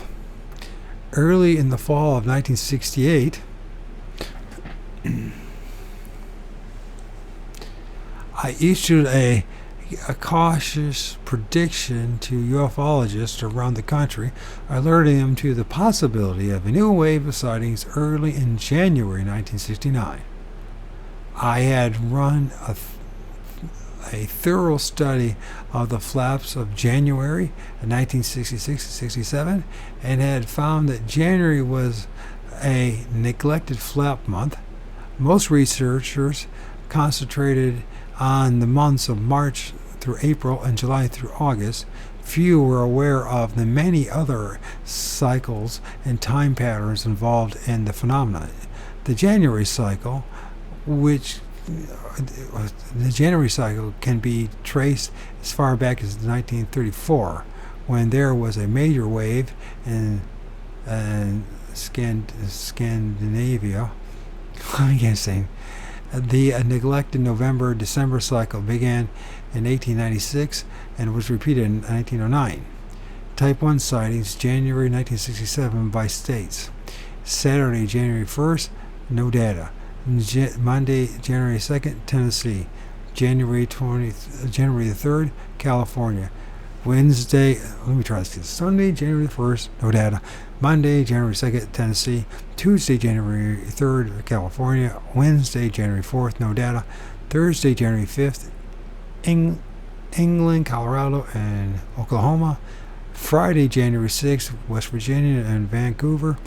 Early in the fall of 1968, I issued a cautious prediction to ufologists around the country, alerting them to the possibility of a new wave of sightings early in January 1969. I had run a thorough study of the flaps of January 1966-67 and had found that January was a neglected flap month. Most researchers concentrated on the months of March through April and July through August. Few were aware of the many other cycles and time patterns involved in the phenomenon. The January cycle can be traced as far back as 1934, when there was a major wave in Scandinavia. I can't say. The neglected November-December cycle began in 1896 and was repeated in 1909. Type 1 sightings, January 1967 by states. Saturday, January 1st, no data. Monday, January 2nd, Tennessee. January the 3rd, California. Wednesday, let me try this again. Sunday, January 1st, no data. Monday, January 2nd, Tennessee. Tuesday, January 3rd, California. Wednesday, January 4th, no data. Thursday, January 5th, England, Colorado, and Oklahoma. Friday, January 6th, West Virginia and Vancouver.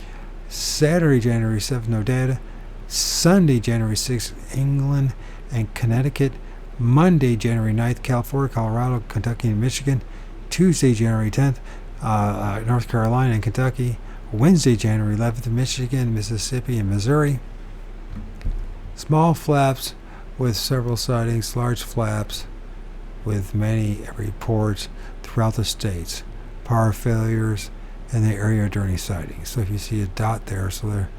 Saturday, January 7th, no data. Sunday, January 6th, England and Connecticut. Monday, January 9th, California, Colorado, Kentucky, and Michigan. Tuesday, January 10th, North Carolina and Kentucky. Wednesday, January 11th, Michigan, Mississippi, and Missouri. Small flaps with several sightings, large flaps with many reports throughout the states. Power failures in the area during sightings. So if you see a dot there, so there,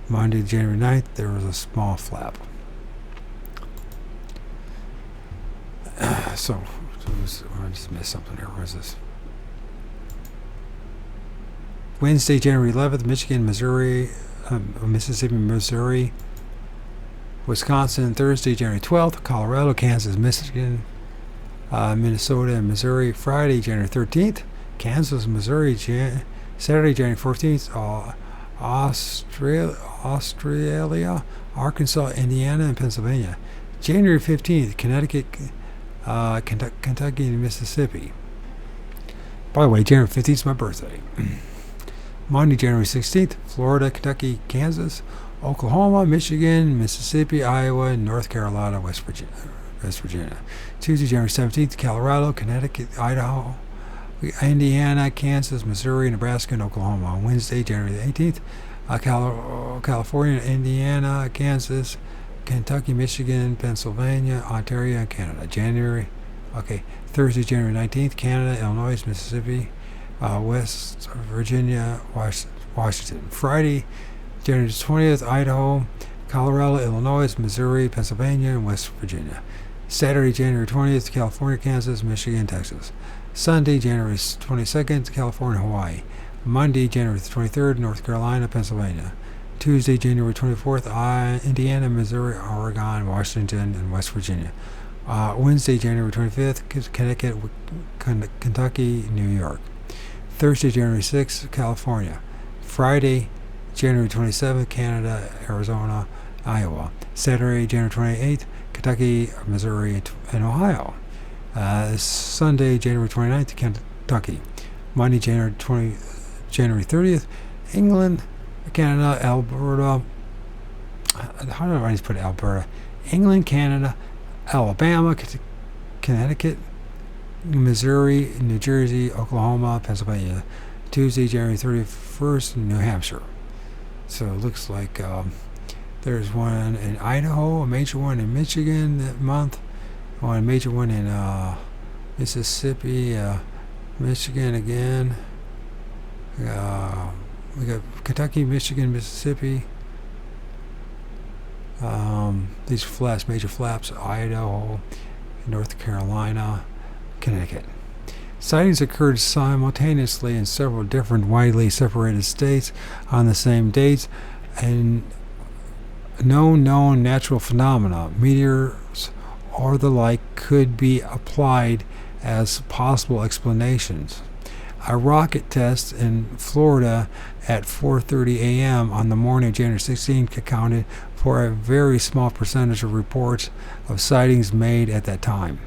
Monday, January 9th, there was a small flap. So I just missed something here. Where is this? Wednesday, January 11th, Michigan, Missouri, Mississippi, Missouri, Wisconsin. Thursday, January 12th, Colorado, Kansas, Michigan, Minnesota, and Missouri. Friday, January 13th, Kansas, Missouri. Saturday, January 14th, Australia, Arkansas, Indiana, and Pennsylvania. January 15th, Connecticut, Kentucky, and Mississippi. By the way, January 15th is my birthday. Monday, January 16th, Florida, Kentucky, Kansas, Oklahoma, Michigan, Mississippi, Iowa, North Carolina, West Virginia. Tuesday, January 17th, Colorado, Connecticut, Idaho, Indiana, Kansas, Missouri, Nebraska, and Oklahoma. Wednesday, January 18th, California, Indiana, Kansas, Kentucky, Michigan, Pennsylvania, Ontario, and Canada. Thursday, January 19th, Canada, Illinois, Mississippi, West Virginia, Washington. Friday, January 20th, Idaho, Colorado, Illinois, Missouri, Pennsylvania, and West Virginia. Saturday, January 20th, California, Kansas, Michigan, Texas. Sunday, January 22nd, California, Hawaii. Monday, January 23rd, North Carolina, Pennsylvania. Tuesday, January 24th, Indiana, Missouri, Oregon, Washington, and West Virginia. Wednesday, January 25th, Connecticut, Kentucky, New York. Thursday, January 6th, California. Friday, January 27th, Canada, Arizona, Iowa. Saturday, January 28th, Kentucky, Missouri, and Ohio. Sunday, January 29th, Kentucky. Monday, January 30th, England, Canada, Alberta. How do I just put Alberta? England, Canada, Alabama, Connecticut, Missouri, New Jersey, Oklahoma, Pennsylvania. Tuesday, January 31st, New Hampshire. So it looks like there's one in Idaho, a major one in Michigan that month, a major one in Mississippi, Michigan again. We got Kentucky, Michigan, Mississippi. These flaps, major flaps, Idaho, North Carolina, Connecticut. Sightings occurred simultaneously in several different widely separated states on the same dates, and no known natural phenomena, meteors or the like, could be applied as possible explanations. A rocket test in Florida at 4:30 a.m. on the morning of January 16th accounted for a very small percentage of reports of sightings made at that time.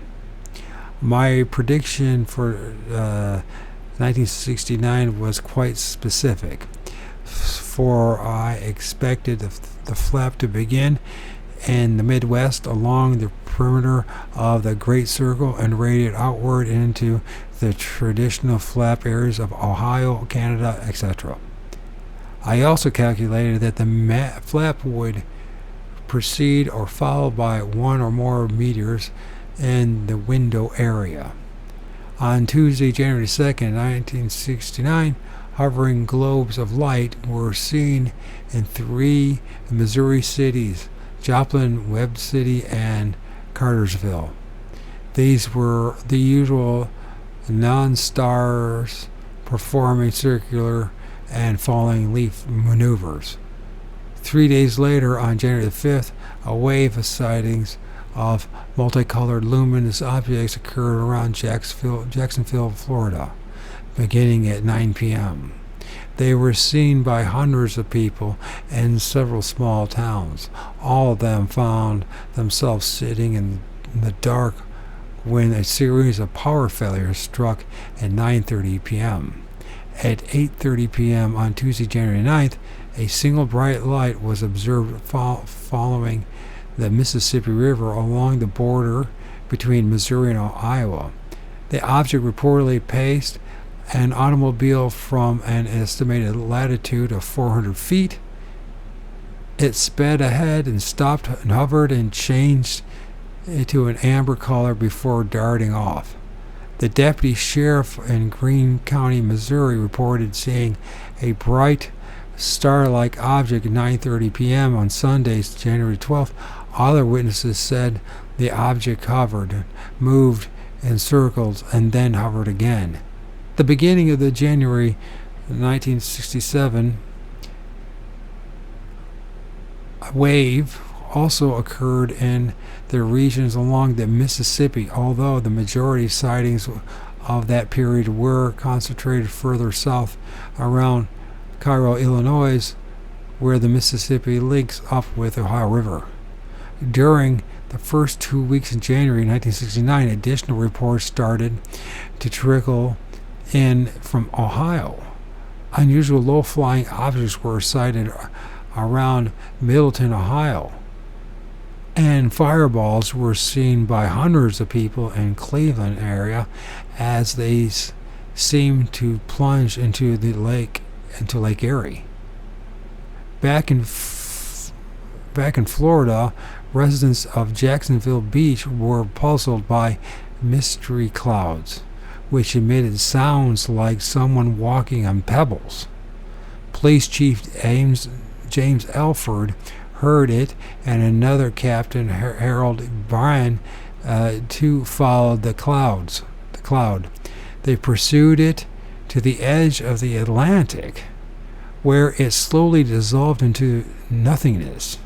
My prediction for 1969 was quite specific, for I expected the flap to begin in the Midwest along the perimeter of the Great Circle and radiate outward into the traditional flap areas of Ohio, Canada, etc. I also calculated that the flap would precede or followed by one or more meteors in the window area. On Tuesday, January 2nd, 1969, hovering globes of light were seen in 3 Missouri cities: Joplin, Webb City, and Cartersville. These were the usual non-stars performing circular and falling leaf maneuvers. 3 days later, on January the 5th, a wave of sightings of multicolored luminous objects occurred around Jacksonville, Florida, beginning at 9 p.m. They were seen by hundreds of people in several small towns. All of them found themselves sitting in the dark when a series of power failures struck at 9:30 p.m. At 8:30 p.m. on Tuesday, January 9th, a single bright light was observed following the Mississippi River along the border between Missouri and Iowa. The object reportedly passed an automobile from an estimated latitude of 400 feet. It sped ahead and stopped and hovered and changed to an amber color before darting off. The deputy sheriff in Greene County, Missouri, reported seeing a bright star-like object at 9:30 p.m. on Sunday, January 12th. Other witnesses said the object hovered, moved in circles, and then hovered again. The beginning of the January 1967 wave also occurred in the regions along the Mississippi, although the majority of sightings of that period were concentrated further south around Cairo, Illinois, where the Mississippi links up with the Ohio River. During the first 2 weeks in January 1969, additional reports started to trickle in from Ohio. Unusual low-flying objects were sighted around Middleton, Ohio, and fireballs were seen by hundreds of people in Cleveland area as they seemed to plunge into Lake Erie. Back in Florida, residents of Jacksonville Beach were puzzled by mystery clouds, which emitted sounds like someone walking on pebbles. Police Chief James Alford heard it, and another captain, Harold Bryan, too followed the cloud. They pursued it to the edge of the Atlantic, where it slowly dissolved into nothingness.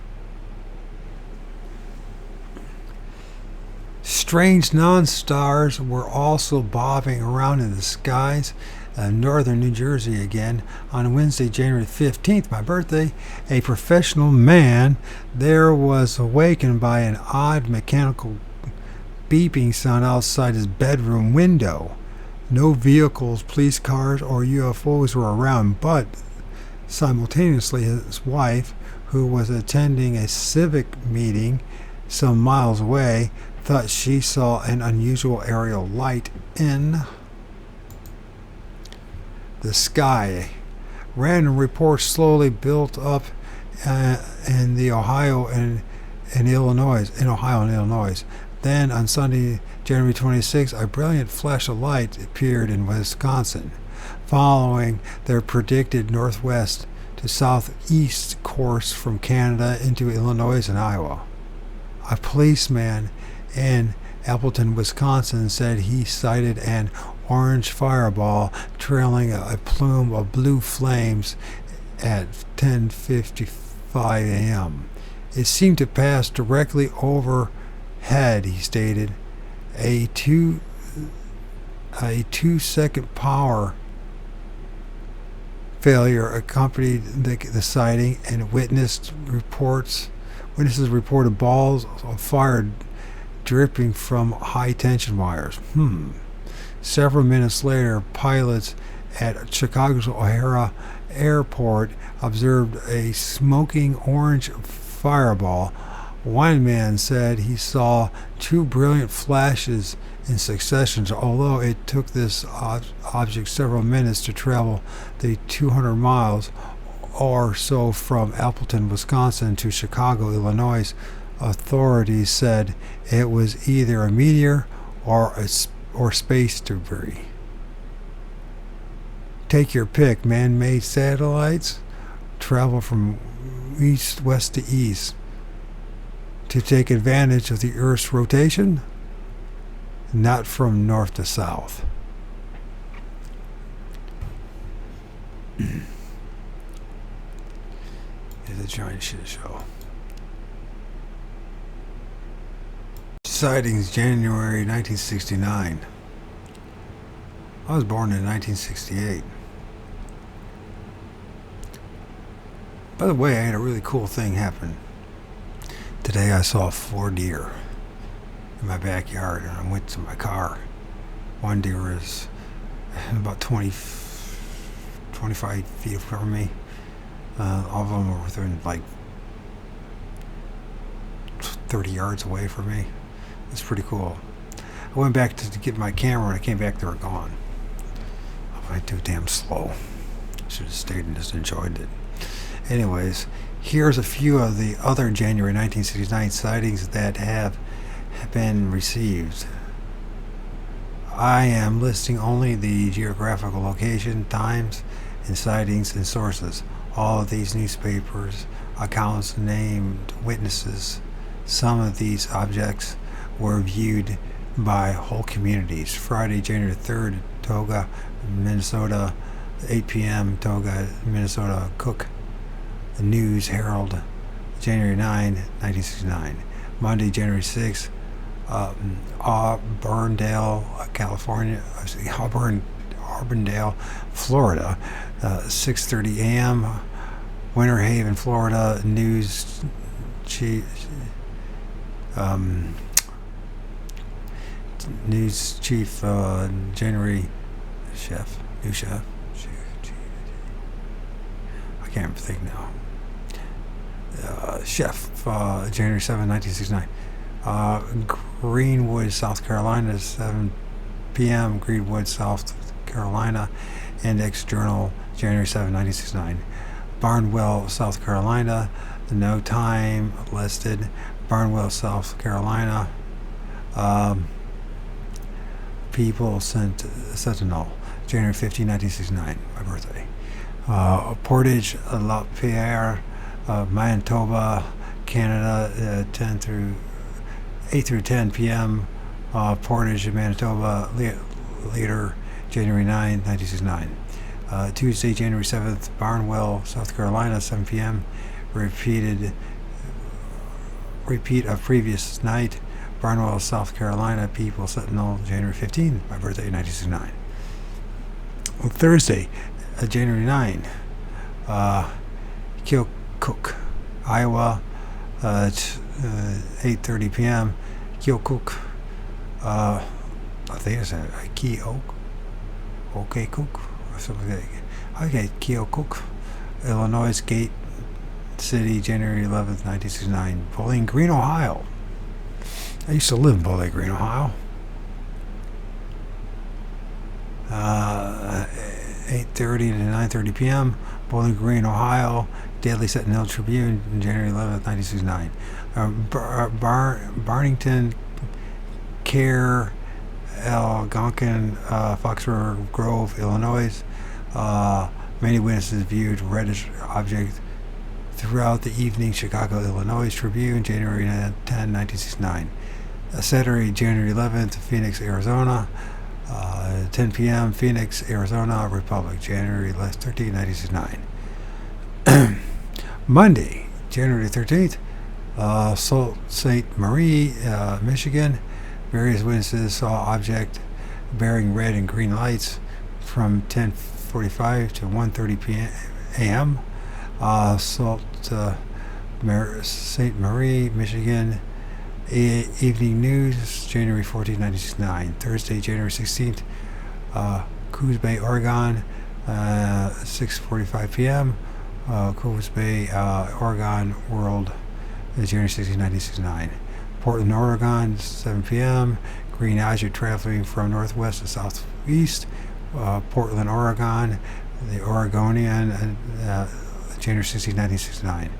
Strange non-stars were also bobbing around in the skies of northern New Jersey again. On Wednesday, January 15th, my birthday, a professional man there was awakened by an odd mechanical beeping sound outside his bedroom window. No vehicles, police cars, or UFOs were around, but simultaneously his wife, who was attending a civic meeting some miles away, thought she saw an unusual aerial light in the sky. Random reports slowly built up in Ohio and Illinois. Then on Sunday, January 26, a brilliant flash of light appeared in Wisconsin, following their predicted northwest to southeast course from Canada into Illinois and Iowa. A policeman in Appleton, Wisconsin, said he sighted an orange fireball trailing a plume of blue flames at 10:55 a.m. It seemed to pass directly overhead, he stated. A two-second power failure accompanied the sighting, and witnesses reported balls of fire dripping from high-tension wires. Several minutes later, pilots at Chicago's O'Hare Airport observed a smoking orange fireball. One man said he saw two brilliant flashes in succession, although it took this object several minutes to travel the 200 miles or so from Appleton, Wisconsin to Chicago, Illinois. Authorities said it was either a meteor or space debris. take your pick. Man-made satellites travel from west to east to take advantage of the Earth's rotation, not from north to south. It's a giant shit show. Sightings, January 1969. I was born in 1968. By the way, I had a really cool thing happen. Today I saw 4 deer in my backyard, and I went to my car. One deer is about 25 feet from me. All of them were within like 30 yards away from me. It's pretty cool. I went back to get my camera, and I came back, they were gone. I went too damn slow. Should have stayed and just enjoyed it. Anyways, here's a few of the other January 1969 sightings that have been received. I am listing only the geographical location, times, and sightings and sources. All of these newspapers accounts named witnesses. Some of these objects were viewed by whole communities. Friday, January 3rd, Toga, Minnesota, 8 p.m., Toga, Minnesota, Cook News Herald, January 9, 1969. Monday, January 6th, Auburndale, California, Auburndale, Florida, 6:30 a.m. Winter Haven, Florida, News Chief, January new chef. I can't think now. Chef, January 7, 1969. Greenwood, South Carolina, 7 p.m. Greenwood, South Carolina. Index Journal, January 7, 1969. Barnwell, South Carolina. No time listed. Barnwell, South Carolina. People Sentinel, January 15, 1969, my birthday. Portage La Pierre, Manitoba, Canada, 8 through 10 p.m. Portage, Manitoba, later, January 9, 1969. Tuesday, January 7th, Barnwell, South Carolina, 7 p.m. Repeat of previous night. Barnwell, South Carolina, People Sentinel, January 15, my birthday, 1969. On Thursday, January 9, Keokuk, Iowa, 8:30 p.m. Keokuk, I think it's Keokuk, or something like that. Okay, Keokuk, Illinois, Gate City, January 11th, 1969. Bowling Green, Ohio. I used to live in Bowling Green, Ohio. 8:30 to 9:30 p.m. Bowling Green, Ohio. Daily Sentinel Tribune, January 11th, 1969. Barnington, Care, Algonquin, Fox River Grove, Illinois. Many witnesses viewed reddish object throughout the evening. Chicago, Illinois Tribune, January 10, 1969. Saturday, January 11th, Phoenix, Arizona. 10 p.m. Phoenix, Arizona, Republic, January 13, 1969. Monday, January 13th, Sault Ste. Marie, Michigan. Various witnesses saw object bearing red and green lights from 10:45 to 1:30 p.m. Sault Ste. Marie, Michigan. Evening News, January 14, 1969. Thursday, January 16th, Coos Bay, Oregon, 6:45 p.m. Coos Bay, Oregon World, January 16, 1969. Portland, Oregon, 7 p.m. Green object traveling from northwest to southeast. Portland, Oregon, the Oregonian, January 16, 1969.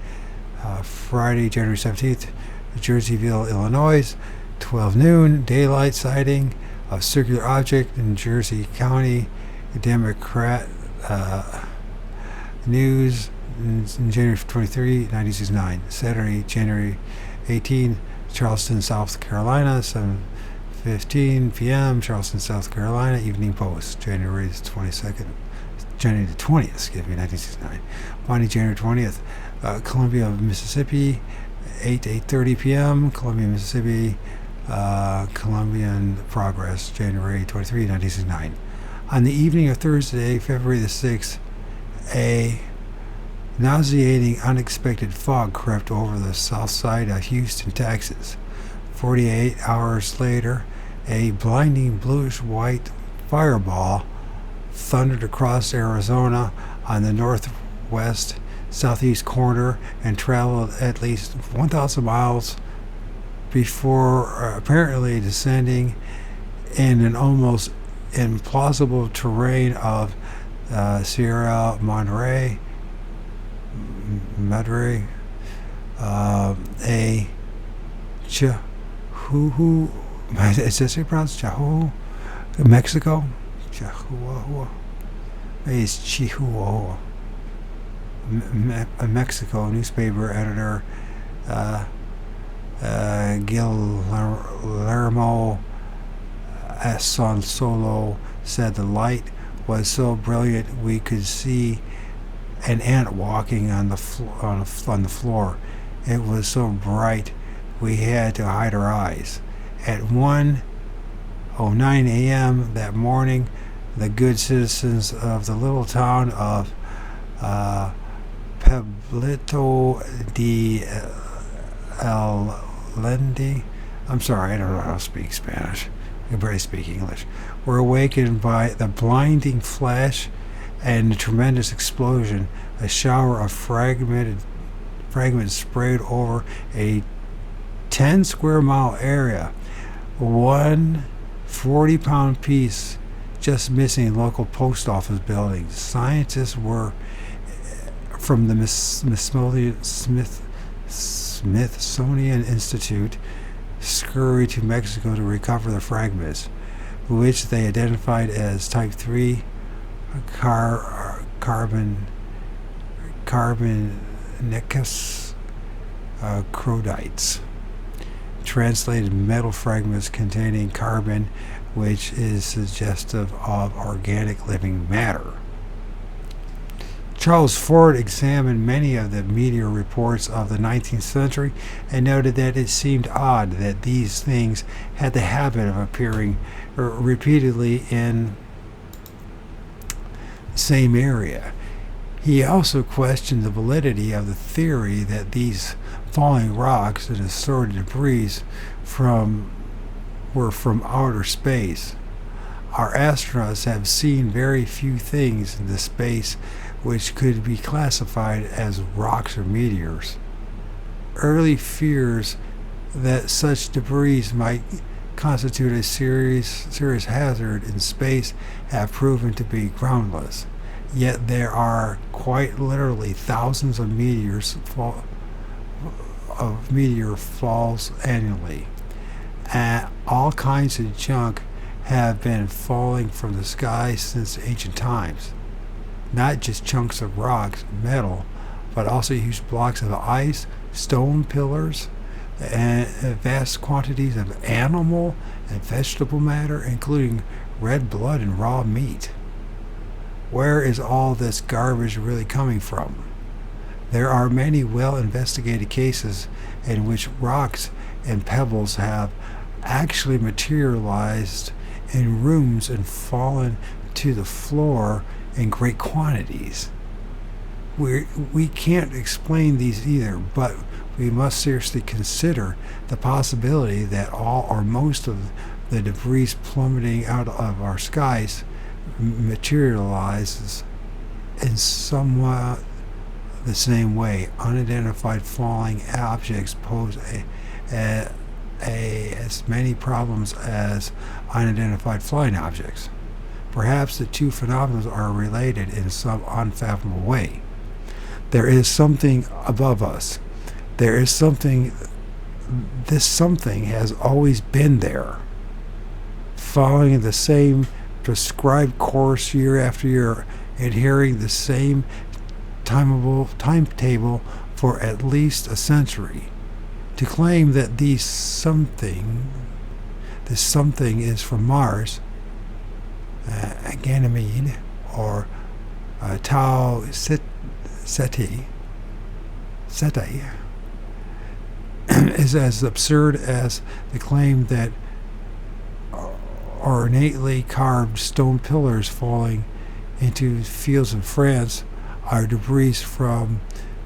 Friday, January 17th, Jerseyville, Illinois, 12 noon, daylight sighting of circular object in Jersey County, Democrat News January 23, 1969. Saturday, January 18, Charleston, South Carolina, 7:15 p.m. Charleston, South Carolina. Evening Post, January 22nd. January the 20th, 1969. Bonnie, January 20th. Columbia, Mississippi, 8 to 8:30 p.m. Columbia, Mississippi. Columbian Progress, January 23, 1969. On the evening of Thursday, February the 6th, a nauseating, unexpected fog crept over the south side of Houston, Texas. 48 hours later, a blinding bluish-white fireball thundered across Arizona on the northwest southeast corner and traveled at least 1,000 miles before apparently descending in an almost implausible terrain of Sierra Madre, a Chihuahua, is this how you pronounce Chihuahua? Mexico? Chihuahua. Maybe it's Chihuahua. A Mexico newspaper editor, Guillermo Asonsolo, said the light was so brilliant we could see an ant walking on the floor. It was so bright we had to hide our eyes. At 1:09 a.m. that morning, the good citizens of the little town of Pueblito de Allende, I'm sorry, I don't know how to speak Spanish, I can barely speak English, were awakened by the blinding flash and the tremendous explosion. A shower of fragments sprayed over a 10 square mile area. One 40-pound piece just missing local post office buildings. Scientists were from the Smithsonian Institute scurried to Mexico to recover the fragments, which they identified as Type 3 carbonicus chrodites, translated metal fragments containing carbon, which is suggestive of organic living matter. Charles Ford examined many of the meteor reports of the 19th century and noted that it seemed odd that these things had the habit of appearing repeatedly in the same area. He also questioned the validity of the theory that these falling rocks and assorted debris were from outer space. Our astronauts have seen very few things in the space which could be classified as rocks or meteors. Early fears that such debris might constitute a serious hazard in space have proven to be groundless. Yet there are quite literally thousands of meteor falls annually. All kinds of junk have been falling from the sky since ancient times. Not just chunks of rocks, metal, but also huge blocks of ice, stone pillars, and vast quantities of animal and vegetable matter, including red blood and raw meat. Where is all this garbage really coming from? There are many well-investigated cases in which rocks and pebbles have actually materialized in rooms and fallen to the floor in great quantities. We can't explain these either, but we must seriously consider the possibility that all or most of the debris plummeting out of our skies materializes in somewhat the same way. Unidentified falling objects pose as many problems as unidentified flying objects. Perhaps the two phenomena are related in some unfathomable way. There is something above us. There is something. This something has always been there, following the same prescribed course year after year, adhering the same timetable for at least a century. To claim that this something is from Mars, Ganymede, or Tau Ceti, is as absurd as the claim that ornately carved stone pillars falling into fields in France are debris from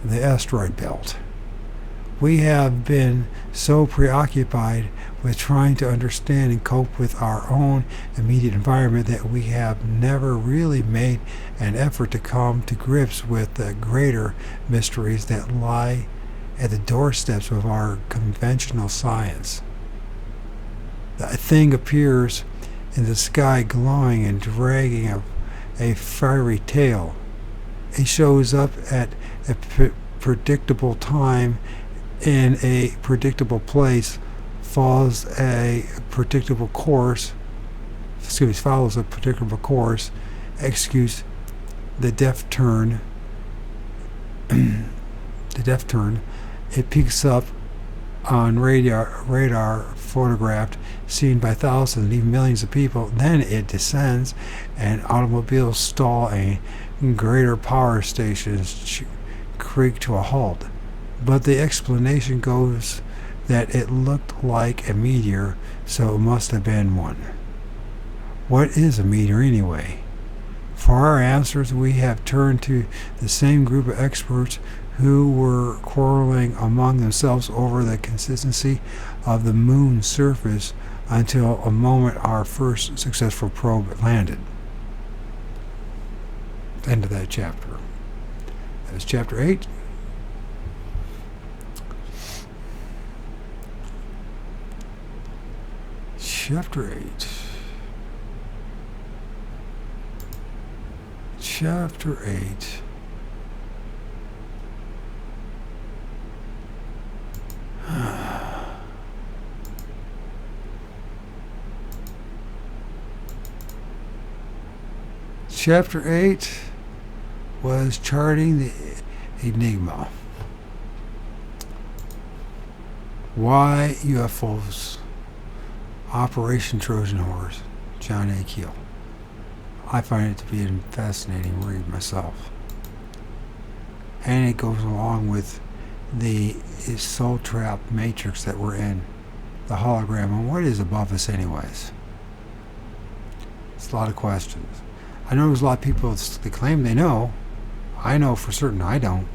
the asteroid belt. We have been so preoccupied with trying to understand and cope with our own immediate environment that we have never really made an effort to come to grips with the greater mysteries that lie at the doorsteps of our conventional science. The thing appears in the sky glowing and dragging a fiery tail. It shows up at a predictable time in a predictable place, follows a predictable course, excuse the deft turn, it peaks up on radar photographed, seen by thousands, even millions of people. Then it descends, and automobiles stall, and greater power stations creak to a halt. But the explanation goes that it looked like a meteor, so it must have been one. What is a meteor anyway? For our answers, we have turned to the same group of experts who were quarreling among themselves over the consistency of the moon's surface until a moment our first successful probe landed. End of that chapter. That was chapter 8. Chapter 8. Chapter 8. Chapter 8 was charting the Enigma. Why UFOs? Operation Trojan Horse, John A. Keel. I find it to be a fascinating read myself. And it goes along with the soul trap matrix that we're in, the hologram, and what is above us anyways? It's a lot of questions. I know there's a lot of people that claim they know. I know for certain I don't.